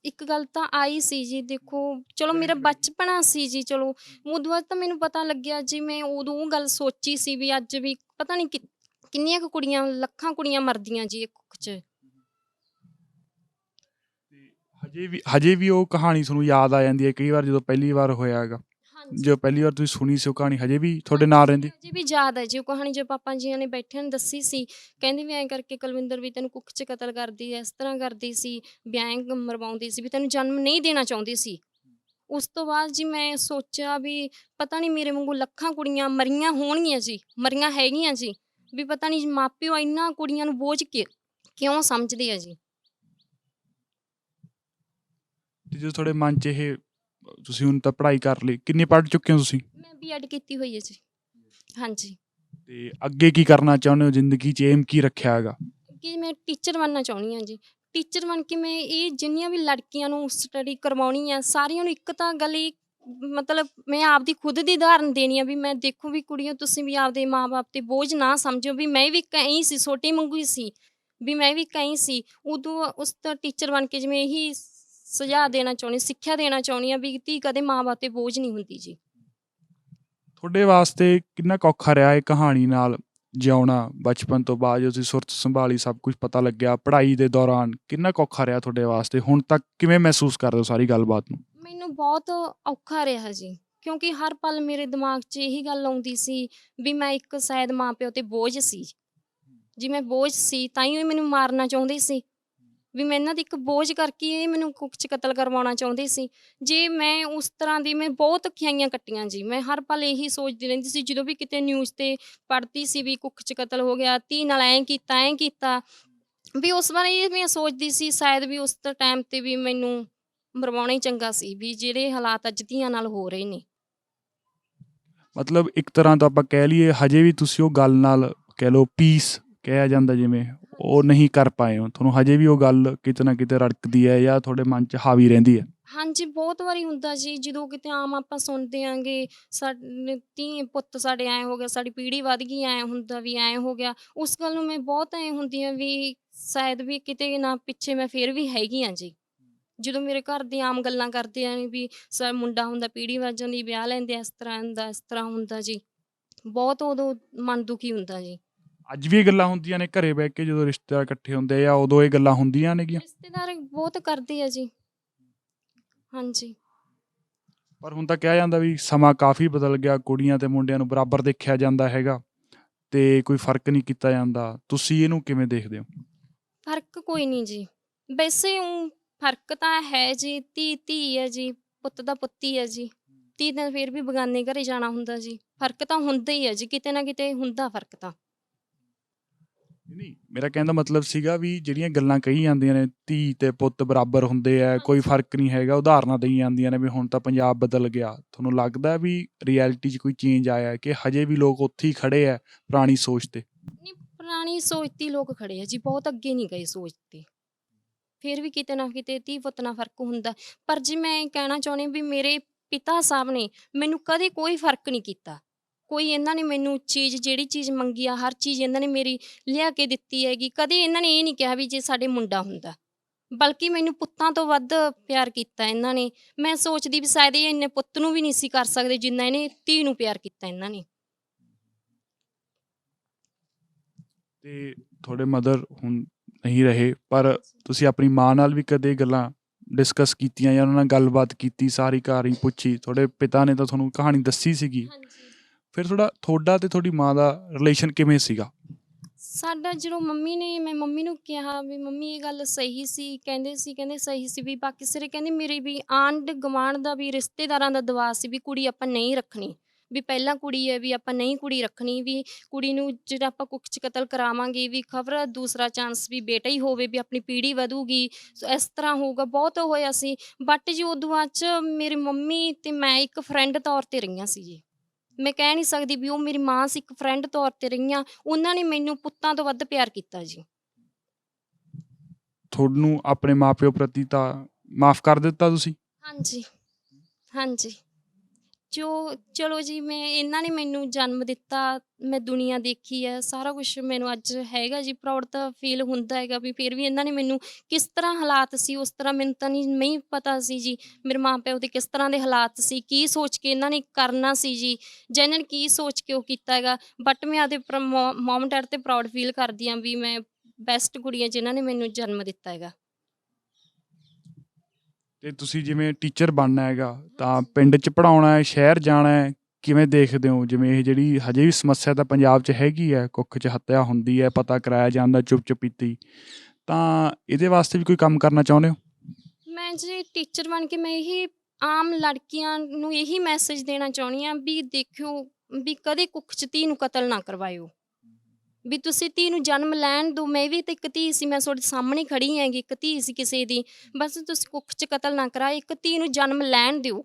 ਇੱਕ ਗੱਲ ਤਾਂ ਆਈ ਸੀ ਜੀ, ਦੇਖੋ ਚਲੋ ਮੇਰਾ ਬਚਪਨਾ ਸੀ ਜੀ, ਚਲੋ ਉਦੋਂ ਬਾਅਦ ਤਾਂ ਮੈਨੂੰ ਪਤਾ ਲੱਗਿਆ ਜੀ, ਮੈਂ ਉਦੋਂ ਉਹ ਗੱਲ ਸੋਚੀ ਸੀ ਵੀ ਅੱਜ ਵੀ ਪਤਾ ਨਹੀਂ ਕਿੰਨੀਆਂ ਕੁ ਕੁੜੀਆਂ, ਲੱਖਾਂ ਕੁੜੀਆਂ ਮਰਦੀਆਂ ਜੀ ਇਹ ਕੁੱਖ 'ਚ। ਹਜੇ ਵੀ ਉਹ ਕਹਾਣੀ ਤੁਹਾਨੂੰ ਯਾਦ ਆ ਜਾਂਦੀ ਹੈ ਕਈ ਵਾਰ ਜਦੋਂ ਪਹਿਲੀ ਵਾਰ ਹੋਇਆ ਹੈਗਾ, ਹਾਂਜੀ ਜੋ ਪਹਿਲੀ ਵਾਰ ਤੁਸੀਂ ਸੁਣੀ ਸੀ ਉਹ ਕਹਾਣੀ ਹਜੇ ਵੀ ਤੁਹਾਡੇ ਨਾਲ ਰਹਿੰਦੀ? ਅਜੇ ਵੀ ਯਾਦ ਹੈ ਜੀ ਉਹ ਕਹਾਣੀ, ਜੋ ਪਾਪਾ ਜੀਆਂ ਨੇ ਬੈਠਿਆਂ ਨੇ ਦੱਸੀ ਸੀ, ਕਹਿੰਦੇ ਵੀ ਐਂ ਕਰਕੇ ਕੁਲਵਿੰਦਰ ਵੀ ਤੈਨੂੰ ਕੁੱਖ 'ਚ ਕਤਲ ਕਰਦੀ ਐ, ਇਸ ਤਰ੍ਹਾਂ ਕਰਦੀ ਸੀ, ਵੀ ਐਂ ਮਰਵਾਉਂਦੀ ਸੀ, ਵੀ ਤੈਨੂੰ ਜਨਮ ਨਹੀਂ ਦੇਣਾ ਚਾਹੁੰਦੀ ਸੀ। ਉਸ ਤੋਂ ਬਾਅਦ ਜੀ ਮੈਂ ਸੋਚਿਆ ਵੀ ਪਤਾ ਨਹੀਂ ਮੇਰੇ ਵਾਂਗੂ ਲੱਖਾਂ ਕੁੜੀਆਂ ਮਰੀਆਂ ਹੋਣਗੀਆਂ ਜੀ, ਮਰੀਆਂ ਹੈਗੀਆਂ ਜੀ, ਵੀ ਪਤਾ ਨਹੀਂ ਮਾਪਿਓ ਇੰਨਾ ਕੁੜੀਆਂ ਨੂੰ ਬੋਝ ਕਿਉਂ ਸਮਝਦੇ ਆ ਜੀ। ਤੇ ਜਦੋਂ ਤੁਹਾਡੇ ਮਨ 'ਚ ਇਹ, ਤੁਸੀਂ ਹੁਣ ਤਾਂ ਪੜ੍ਹਾਈ ਕਰ ਲਈ, ਕਿੰਨੀ ਪੜ੍ਹ ਚੁੱਕੇ ਹੋ ਤੁਸੀਂ? ਮੈਂ ਬੀਐਡ ਕੀਤੀ ਹੋਈ ਹੈ ਜੀ। ਹਾਂਜੀ। ਤੇ ਅੱਗੇ ਕੀ ਕਰਨਾ ਚਾਹੁੰਦੇ ਹੋ ਜ਼ਿੰਦਗੀ 'ਚ, ਏਮ ਕੀ ਰੱਖਿਆ ਹੈਗਾ? ਕਿ ਮੈਂ ਟੀਚਰ ਬਣਨਾ ਚਾਹੁੰਦੀ ਹਾਂ ਜੀ। ਟੀਚਰ ਬਣ ਕੇ ਮੈਂ ਇਹ ਜਿੰਨੀਆਂ ਵੀ ਲੜਕੀਆਂ ਨੂੰ ਸਟੱਡੀ ਕਰਵਾਉਣੀ ਆ, ਸਾਰਿਆਂ ਨੂੰ ਇੱਕ ਤਾਂ ਗੱਲ ਇਹ ਮਤਲਬ ਮੈਂ ਆਪਦੀ ਖੁਦ ਦੀ ਉਦਾਹਰਨ ਦੇਣੀ ਆ ਵੀ ਮੈਂ ਦੇਖੋ ਵੀ ਕੁੜੀਓ ਤੁਸੀਂ ਵੀ ਆਪਦੇ ਮਾਂ-ਬਾਪ ਤੇ ਬੋਝ ਨਾ ਸਮਝੋ, ਵੀ ਮੈਂ ਵੀ ਕਹੀਂ ਸੀ, ਛੋਟੀ ਵਾਂਗੂ ਹੀ ਸੀ, ਵੀ ਮੈਂ ਵੀ ਕਹੀਂ ਸੀ। ਉਦੋਂ ਉਸ ਤੋਂ ਟੀਚਰ ਬਣ ਕੇ ਜਿਵੇਂ ਇਹੀ ਸੁਝਾਅ ਦੇਣਾ ਚਾਹੁੰਦੀ, ਸਿੱਖਿਆ ਦੇਣਾ ਚਾਹੁੰਦੀ ਆ ਵੀ ਧੀ ਕਦੇ ਮਾਂ-ਬਾਪ ਤੇ ਬੋਝ ਨਹੀਂ ਹੁੰਦੀ ਜੀ। ਤੁਹਾਡੇ ਵਾਸਤੇ ਕਿੰਨਾ ਕੁ ਔਖਾ ਰਿਹਾ ਇਹ ਕਹਾਣੀ ਨਾਲ ਜਿਉਣਾ? ਬਚਪਨ ਤੋਂ ਬਾਅਦ ਜਦੋਂ ਤੁਸੀਂ ਸੁਰਤ ਸੰਭਾਲੀ, ਸਭ ਕੁਝ ਪਤਾ ਲੱਗਿਆ, ਪੜ੍ਹਾਈ ਦੇ ਦੌਰਾਨ ਕਿੰਨਾ ਕੁ ਔਖਾ ਰਿਹਾ ਤੁਹਾਡੇ ਵਾਸਤੇ? ਹੁਣ ਤੱਕ ਕਿਵੇਂ ਮਹਿਸੂਸ ਕਰਦੇ ਹੋ ਸਾਰੀ ਗੱਲਬਾਤ ਨੂੰ? ਮੈਨੂੰ ਬਹੁਤ ਔਖਾ ਰਿਹਾ ਜੀ, ਕਿਉਂਕਿ ਹਰ ਪਲ ਮੇਰੇ ਦਿਮਾਗ 'ਚ ਇਹੀ ਗੱਲ ਆਉਂਦੀ ਸੀ ਵੀ ਮੈਂ ਇੱਕ ਸ਼ਾਇਦ ਮਾਂ-ਪਿਓ ਤੇ ਬੋਝ ਸੀ। ਜੀ ਮੈਂ ਬੋਝ ਸੀ, ਤਾਂਹੀਓ ਇਹ ਮੈਨੂੰ ਮਾਰਨਾ ਚਾਹੁੰਦੇ ਸੀ, ਵੀ ਮੈਂ ਇਹਨਾਂ ਦੀ ਇੱਕ ਬੋਝ ਕਰਕੇ ਇਹ ਮੈਨੂੰ ਕੁੱਖ 'ਚ ਕਤਲ ਕਰਵਾਉਣਾ ਚਾਹੁੰਦੇ ਸੀ। ਜੇ ਮੈਂ ਉਸ ਤਰ੍ਹਾਂ ਦੀ, ਮੈਂ ਬਹੁਤ ਔਖਿਆਈਆਂ ਕੱਟੀਆਂ ਜੀ। ਮੈਂ ਹਰ ਪਲ ਇਹੀ ਸੋਚਦੀ ਰਹਿੰਦੀ ਸੀ, ਜਦੋਂ ਵੀ ਕਿਤੇ ਨਿਊਜ਼ ਤੇ ਪੜ੍ਹਦੀ ਸੀ ਵੀ ਕੁੱਖ 'ਚ ਕਤਲ ਹੋ ਗਿਆ, ਧੀ ਨਾਲ ਐਂ ਕੀਤਾ, ਵੀ ਉਸ ਬਾਰੇ ਇਹ ਮੈਂ ਸੋਚਦੀ ਸੀ ਸ਼ਾਇਦ ਵੀ ਉਸ ਟਾਈਮ ਤੇ ਵੀ ਮੈਨੂੰ ਮਰਵਾਉਣਾ ਹੀ ਚੰਗਾ ਸੀ, ਵੀ ਜਿਹੜੇ ਹਾਲਾਤ ਅੱਜ ਧੀਆਂ ਨਾਲ ਹੋ ਰਹੇ ਨੇ। ਮਤਲਬ ਇੱਕ ਤਰ੍ਹਾਂ ਤੋਂ ਆਪਾਂ ਕਹਿ ਲਈਏ ਹਜੇ ਵੀ ਤੁਸੀਂ ਉਹ ਗੱਲ ਨਾਲ, ਕਹਿ ਲਓ ਪੀਸ ਕਿਹਾ ਜਾਂਦਾ ਜਿਵੇਂ, ਉਹ ਨਹੀਂ ਕਰ ਪਾਏ ਹੋ। ਤੁਹਾਨੂੰ ਹਜੇ ਵੀ ਉਹ ਗੱਲ ਕਿਤੇ ਨਾ ਕਿਤੇ ਰੜਕਦੀ ਹੈ ਜਾਂ ਤੁਹਾਡੇ ਮਨ 'ਚ ਹਾਵੀ ਰਹਿੰਦੀ ਹੈ? ਹਾਂਜੀ, ਬਹੁਤ ਵਾਰੀ ਹੁੰਦਾ ਜੀ, ਜਦੋਂ ਕਿਤੇ ਆਮ ਆਪਾਂ ਸੁਣਦੇ ਆਂਗੇ ਸਾਡੇ ਧੀ ਪੁੱਤ ਸਾਡੇ ਐਂ ਹੋ ਗਿਆ, ਸਾਡੀ ਪੀੜ੍ਹੀ ਵੱਧ ਗਈ, ਐਂ ਹੁੰਦਾ ਵੀ ਐਂ ਹੋ ਗਿਆ, ਉਸ ਗੱਲ ਨੂੰ ਮੈਂ ਬਹੁਤ ਐਂ ਹੁੰਦੀ ਹਾਂ ਵੀ ਸ਼ਾਇਦ ਵੀ ਕਿਤੇ ਨਾ ਪਿੱਛੇ ਮੈਂ ਫਿਰ ਵੀ ਹੈਗੀ ਹਾਂ ਜੀ। ਜਦੋਂ ਮੇਰੇ ਘਰ ਦੇ ਆਮ ਗੱਲਾਂ ਕਰਦੇ ਆ ਵੀ ਮੁੰਡਾ ਹੁੰਦਾ ਪੀੜ੍ਹੀ ਵੱਧ ਜਾਂਦੀ, ਵਿਆਹ ਲੈਂਦੇ ਇਸ ਤਰ੍ਹਾਂ ਹੁੰਦਾ ਜੀ, ਬਹੁਤ ਉਦੋਂ ਮਨ ਦੁਖੀ ਹੁੰਦਾ ਜੀ। ਅੱਜ ਵੀ ਇਹ ਗੱਲਾਂ ਹੁੰਦੀਆਂ ਨੇ ਘਰੇ ਬਹਿ ਕੇ ਜਦੋਂ ਰਿਸ਼ਤੇਦਾਰ ਇਕੱਠੇ ਹੁੰਦੇ ਆ, ਜਾਂ ਉਦੋਂ ਇਹ ਗੱਲਾਂ ਹੁੰਦੀਆਂ ਨੇਗੀਆਂ? ਰਿਸ਼ਤੇਦਾਰ ਬਹੁਤ ਕਰਦੇ ਆ ਜੀ। ਹਾਂਜੀ। ਪਰ ਹੁਣ ਤਾਂ ਕਿਹਾ ਜਾਂਦਾ ਵੀ ਸਮਾਂ ਕਾਫੀ ਬਦਲ ਗਿਆ, ਕੁੜੀਆਂ ਤੇ ਮੁੰਡਿਆਂ ਨੂੰ ਬਰਾਬਰ ਦੇਖਿਆ ਜਾਂਦਾ ਹੈਗਾ ਤੇ ਕੋਈ ਫਰਕ ਨਹੀਂ ਕੀਤਾ ਜਾਂਦਾ। ਤੁਸੀਂ ਇਹਨੂੰ ਕਿਵੇਂ ਦੇਖਦੇ ਹੋ? ਫਰਕ ਕੋਈ ਨਹੀਂ ਜੀ, ਵੈਸੇ ਊਂ ਫਰਕ ਤਾਂ ਹੈ ਜੀ, ਧੀ ਹੈ ਜੀ, ਪੁੱਤ ਦਾ ਪੁੱਤ ਹੀ ਹੈ ਜੀ, ਧੀ ਨੇ ਫਿਰ ਵੀ ਬੇਗਾਨੇ ਘਰੇ ਜਾਣਾ ਹੁੰਦਾ ਜੀ, ਫਰਕ ਤਾਂ ਹੁੰਦਾ ਹੀ ਹੈ ਜੀ, ਕਿਤੇ ਨਾ ਕਿਤੇ ਹੁੰਦਾ ਫਰਕ ਤਾਂ। ਨਹੀਂ, ਮੇਰਾ ਕਹਿਣ ਦਾ ਮਤਲਬ ਸੀਗਾ ਵੀ ਜਿਹੜੀਆਂ ਗੱਲਾਂ ਕਹੀ ਜਾਂਦੀਆਂ ਨੇ ਧੀ ਤੇ ਪੁੱਤ ਬਰਾਬਰ ਹੁੰਦੇ ਆ, ਕੋਈ ਫਰਕ ਨਹੀਂ ਹੈਗਾ, ਉਦਾਹਰਨਾਂ ਦਈ ਜਾਂਦੀਆਂ ਨੇ ਵੀ ਹੁਣ ਤਾਂ ਪੰਜਾਬ ਬਦਲ ਗਿਆ। ਤੁਹਾਨੂੰ ਲੱਗਦਾ ਵੀ ਰਿਐਲਿਟੀ 'ਚ ਕੋਈ ਚੇਂਜ ਆਇਆ ਕਿ ਹਜੇ ਵੀ ਲੋਕ ਉੱਥੇ ਹੀ ਖੜੇ ਆ ਪੁਰਾਣੀ ਸੋਚ ਤੇ? ਨਹੀਂ, ਪੁਰਾਣੀ ਸੋਚ ਤੇ ਲੋਕ ਖੜੇ ਆ ਜੀ, ਬਹੁਤ ਅੱਗੇ ਨਹੀਂ ਗਏ ਸੋਚ ਤੇ, ਫਿਰ ਵੀ ਕਿਤੇ ਨਾ ਕਿਤੇ ਧੀ ਪੁੱਤ ਨਾਲ ਫਰਕ ਹੁੰਦਾ। ਪਰ ਜੀ ਮੈਂ ਕਹਿਣਾ ਚਾਹੁੰਦੀ ਵੀ ਮੇਰੇ ਪਿਤਾ ਸਾਹਿਬ ਨੇ ਮੈਨੂੰ ਕਦੇ ਕੋਈ ਫਰਕ ਨਹੀਂ ਕੀਤਾ, ਕੋਈ ਇਹਨਾਂ ਨੇ ਮੈਨੂੰ ਜਿਹੜੀ ਚੀਜ਼ ਮੰਗੀ ਆ, ਹਰ ਚੀਜ਼ ਇਹਨਾਂ ਨੇ ਮੇਰੀ ਲਿਆ ਕੇ ਦਿੱਤੀ ਹੈਗੀ। ਕਦੇ ਇਹਨਾਂ ਨੇ ਇਹ ਨਹੀਂ ਕਿਹਾ ਵੀ ਜੇ ਸਾਡੇ ਮੁੰਡਾ ਹੁੰਦਾ, ਬਲਕਿ ਮੈਨੂੰ ਪੁੱਤਾਂ ਤੋਂ ਵੱਧ ਪਿਆਰ ਕੀਤਾ ਇਹਨਾਂ ਨੇ। ਮੈਂ ਸੋਚਦੀ ਵੀ ਸ਼ਾਇਦ ਇਹ ਇੰਨੇ ਪੁੱਤ ਨੂੰ ਵੀ ਨਹੀਂ ਸੀ ਕਰ ਸਕਦੇ ਜਿੰਨਾ ਇਹਨੇ ਧੀ ਨੂੰ ਪਿਆਰ ਕੀਤਾ ਇਹਨਾਂ ਨੇ। ਤੇ ਤੁਹਾਡੇ ਮਦਰ ਹੁਣ ਨਹੀਂ ਰਹੇ, ਪਰ ਤੁਸੀਂ ਆਪਣੀ ਮਾਂ ਨਾਲ ਵੀ ਕਦੇ ਗੱਲਾਂ ਡਿਸਕਸ ਕੀਤੀਆਂ ਜਾਂ ਉਹਨਾਂ ਨਾਲ ਗੱਲਬਾਤ ਕੀਤੀ, ਸਾਰੀ ਕਹਾਣੀ ਪੁੱਛੀ? ਤੁਹਾਡੇ ਪਿਤਾ ਨੇ ਤਾਂ ਤੁਹਾਨੂੰ ਕਹਾਣੀ ਦੱਸੀ ਸੀਗੀ, ਫਿਰ ਤੁਹਾਡਾ ਤੇ ਤੁਹਾਡੀ ਮਾਂ ਦਾ ਰਿਲੇਸ਼ਨ ਕਿਵੇਂ ਸੀਗਾ? ਸਾਡਾ ਜਦੋਂ ਮੈਂ ਮੰਮੀ ਨੂੰ ਕਿਹਾ ਵੀ ਮੰਮੀ ਇਹ ਗੱਲ ਸਹੀ ਸੀ, ਕਹਿੰਦੇ ਸਹੀ ਸੀ, ਵੀ ਬਾਕੀ ਸਿਰੇ ਕਹਿੰਦੇ ਮੇਰੇ ਵੀ ਆਂਢ ਗੁਆਂਢ ਦਾ ਵੀ ਰਿਸ਼ਤੇਦਾਰਾਂ ਦਾ ਦਬਾਅ ਸੀ ਵੀ ਕੁੜੀ ਆਪਾਂ ਨਹੀਂ ਰੱਖਣੀ, ਵੀ ਪਹਿਲਾਂ ਕੁੜੀ ਹੈ ਵੀ ਆਪਾਂ ਨਹੀਂ ਕੁੜੀ ਰੱਖਣੀ, ਵੀ ਕੁੜੀ ਨੂੰ ਜਿਹੜਾ ਆਪਾਂ ਕੁੱਖ 'ਚ ਕਤਲ ਕਰਾਵਾਂਗੇ ਵੀ ਖਬਰ ਦੂਸਰਾ ਚਾਂਸ ਵੀ ਬੇਟਾ ਹੀ ਹੋਵੇ, ਵੀ ਆਪਣੀ ਪੀੜ੍ਹੀ ਵਧੂਗੀ, ਸੋ ਇਸ ਤਰ੍ਹਾਂ ਹੋਊਗਾ। ਬਹੁਤ ਹੋਇਆ ਸੀ, ਬਟ ਜੀ ਉਦੋਂ ਬਾਅਦ 'ਚ ਮੇਰੀ ਮੰਮੀ ਤੇ ਮੈਂ ਇੱਕ ਫਰੈਂਡ ਤੌਰ 'ਤੇ ਰਹੀਆਂ ਸੀ ਜੀ। ਮੈਂ ਕਹਿ ਨਹੀਂ ਸਕਦੀ ਵੀ ਉਹ ਮੇਰੀ ਮਾਂ ਸੀ, ਇੱਕ ਫਰੈਂਡ ਤੌਰ 'ਤੇ ਰਹੀਆਂ। ਉਹਨਾਂ ਨੇ ਮੈਨੂੰ ਪੁੱਤਾਂ ਤੋਂ ਵੱਧ ਪਿਆਰ ਕੀਤਾ ਜੀ। ਤੁਹਾਨੂੰ ਆਪਣੇ ਮਾਪਿਓ ਪ੍ਰਤੀ ਤਾਂ ਮਾਫ ਕਰ ਦਿੱਤਾ ਤੁਸੀਂ? ਹਾਂਜੀ, ਹਾਂਜੀ। ਚਲੋ ਜੀ, ਇਹਨਾਂ ਨੇ ਮੈਨੂੰ ਜਨਮ ਦਿੱਤਾ, ਮੈਂ ਦੁਨੀਆ ਦੇਖੀ ਹੈ, ਸਾਰਾ ਕੁਛ ਮੈਨੂੰ ਅੱਜ ਹੈਗਾ ਜੀ, ਪ੍ਰਾਊਡ ਤਾਂ ਫੀਲ ਹੁੰਦਾ ਹੈਗਾ ਵੀ ਫਿਰ ਵੀ ਇਹਨਾਂ ਨੇ ਮੈਨੂੰ ਕਿਸ ਤਰ੍ਹਾਂ ਹਾਲਾਤ ਸੀ ਉਸ ਤਰ੍ਹਾਂ ਮੈਨੂੰ ਤਾਂ ਨਹੀਂ ਪਤਾ ਸੀ ਜੀ। ਮੇਰੇ ਮਾਂ ਪਿਓ ਦੇ ਕਿਸ ਤਰ੍ਹਾਂ ਦੇ ਹਾਲਾਤ ਸੀ, ਕੀ ਸੋਚ ਕੇ ਇਹਨਾਂ ਨੇ ਕਰਨਾ ਸੀ ਜੀ, ਜਾਂ ਇਹਨਾਂ ਨੇ ਕੀ ਸੋਚ ਕੇ ਉਹ ਕੀਤਾ ਹੈਗਾ। ਬਟ ਮੈਂ ਆਪਦੇ ਮੋਮ ਡੈਡ 'ਤੇ ਪ੍ਰਾਊਡ ਫੀਲ ਕਰਦੀ ਹਾਂ ਵੀ ਮੈਂ ਬੈਸਟ ਕੁੜੀ ਹਾਂ ਜਿਨ੍ਹਾਂ ਨੇ ਮੈਨੂੰ ਜਨਮ ਦਿੱਤਾ ਹੈਗਾ। ਤੇ ਤੁਸੀਂ ਜਿਵੇਂ ਟੀਚਰ ਬਣਨਾ ਹੈਗਾ ਤਾਂ ਪਿੰਡ 'ਚ ਪੜ੍ਹਾਉਣਾ ਹੈ, ਸ਼ਹਿਰ ਜਾਣਾ ਹੈ, ਕਿਵੇਂ ਦੇਖਦੇ ਹੋ? ਜਿਵੇਂ ਇਹ ਜਿਹੜੀ ਹਜੇ ਵੀ ਸਮੱਸਿਆ ਤਾਂ ਪੰਜਾਬ 'ਚ ਹੈਗੀ ਹੈ, ਕੁੱਖ 'ਚ ਹੱਤਿਆ ਹੁੰਦੀ ਹੈ, ਪਤਾ ਕਰਾਇਆ ਜਾਂਦਾ ਚੁੱਪ-ਚੁਪੀਤੀ, ਤਾਂ ਇਹਦੇ ਵਾਸਤੇ ਵੀ ਕੋਈ ਕੰਮ ਕਰਨਾ ਚਾਹੁੰਦੇ ਹੋ? ਮੈਂ ਜੀ ਟੀਚਰ ਬਣ ਕੇ ਮੈਂ ਇਹੀ ਆਮ ਲੜਕੀਆਂ ਨੂੰ ਇਹੀ ਮੈਸੇਜ ਦੇਣਾ ਚਾਹੁੰਦੀ ਹਾਂ ਵੀ ਦੇਖਿਓ ਵੀ ਕਦੇ ਕੁੱਖ 'ਚ ਧੀ ਨੂੰ ਕਤਲ ਨਾ ਕਰਵਾਇਓ, ਵੀ ਤੁਸੀਂ ਧੀ ਨੂੰ ਜਨਮ ਲੈਣ ਦਿਓ। ਮੈਂ ਵੀ ਤਾਂ ਇੱਕ ਧੀ ਸੀ, ਮੈਂ ਤੁਹਾਡੇ ਸਾਹਮਣੇ ਖੜੀ ਹੈਗੀ, ਇੱਕ ਧੀ ਸੀ ਕਿਸੇ ਦੀ। ਬਸ ਤੁਸੀਂ ਕੁੱਖ 'ਚ ਕਤਲ ਨਾ ਕਰਾਓ, ਇੱਕ ਧੀ ਨੂੰ ਜਨਮ ਲੈਣ ਦਿਓ।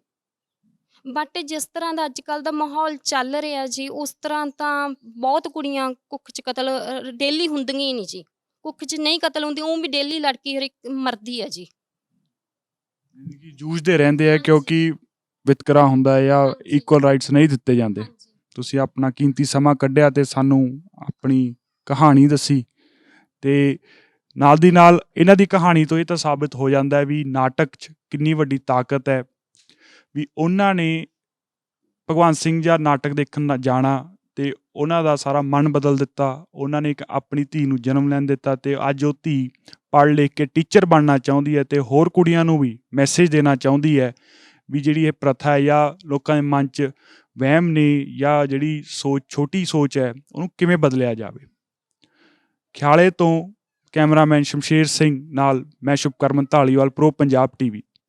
ਬਟ ਜਿਸ ਤਰ੍ਹਾਂ ਦਾ ਅੱਜ ਕੱਲ੍ਹ ਦਾ ਮਾਹੌਲ ਚੱਲ ਰਿਹਾ ਜੀ, ਉਸ ਤਰ੍ਹਾਂ ਤਾਂ ਬਹੁਤ ਕੁੜੀਆਂ ਕੁੱਖ 'ਚ ਕਤਲ ਡੇਲੀ ਹੁੰਦੀਆਂ ਹੀ ਨਹੀਂ ਜੀ। ਕੁੱਖ 'ਚ ਨਹੀਂ ਕਤਲ ਹੁੰਦੀ, ਉਹ ਵੀ ਡੇਲੀ ਲੜਕੀ ਹਰ ਇੱਕ ਮਰਦੀ ਹੈ ਜੀ। ਜ਼ਿੰਦਗੀ ਜੂਝਦੇ ਰਹਿੰਦੇ ਆ ਕਿਉਂਕਿ ਵਿਤਕਰਾ ਹੁੰਦਾ ਹੈ ਜਾਂ ਇਕੁਅਲ ਰਾਈਟਸ ਨਹੀਂ ਦਿੱਤੇ ਜਾਂਦੇ। ਹਾਂਜੀ। ਤੁਸੀਂ ਆਪਣਾ ਕੀਮਤੀ ਸਮਾਂ ਕੱਢਿਆ ਤੇ ਸਾਨੂੰ ਆਪਣੀ ਕਹਾਣੀ ਦੱਸੀ, ਤੇ ਨਾਲ ਦੀ ਨਾਲ ਇਹਨਾਂ ਦੀ ਕਹਾਣੀ ਤੋਂ ਇਹ ਤਾਂ ਸਾਬਿਤ ਹੋ ਜਾਂਦਾ ਹੈ ਵੀ ਨਾਟਕ 'ਚ ਕਿੰਨੀ ਵੱਡੀ ਤਾਕਤ ਹੈ। ਵੀ ਉਹਨਾਂ ਨੇ ਭਗਵੰਤ ਸਿੰਘ ਦਾ ਨਾਟਕ ਦੇਖਣ ਜਾਣਾ ਤੇ ਉਹਨਾਂ ਦਾ ਸਾਰਾ ਮਨ ਬਦਲ ਦਿੱਤਾ। ਉਹਨਾਂ ਨੇ ਇੱਕ ਆਪਣੀ ਧੀ ਨੂੰ ਜਨਮ ਲੈਣ ਦਿੱਤਾ ਤੇ ਅੱਜ ਉਹ ਧੀ ਪੜ੍ਹ ਲਿਖ ਕੇ ਟੀਚਰ ਬਣਨਾ ਚਾਹੁੰਦੀ ਹੈ ਤੇ ਹੋਰ ਕੁੜੀਆਂ ਨੂੰ ਵੀ ਮੈਸੇਜ ਦੇਣਾ ਚਾਹੁੰਦੀ ਹੈ ਵੀ ਜਿਹੜੀ ਇਹ ਪ੍ਰਥਾ ਹੈ ਜਾਂ ਲੋਕਾਂ ਦੇ ਮਨ 'ਚ ਵਹਿਮ ਨੇ ਜਾਂ ਜਿਹੜੀ ਛੋਟੀ ਸੋਚ ਹੈ ਉਹਨੂੰ ਕਿਵੇਂ ਬਦਲਿਆ ਜਾਵੇ। ਖਿਆਲੇ ਤੋਂ ਕੈਮਰਾਮੈਨ ਸ਼ਮਸ਼ੇਰ ਸਿੰਘ ਨਾਲ ਮੈਂ ਸ਼ੁਭਕਰਮਨ ਧਾਲੀਵਾਲ, ਪ੍ਰੋ ਪੰਜਾਬ TV।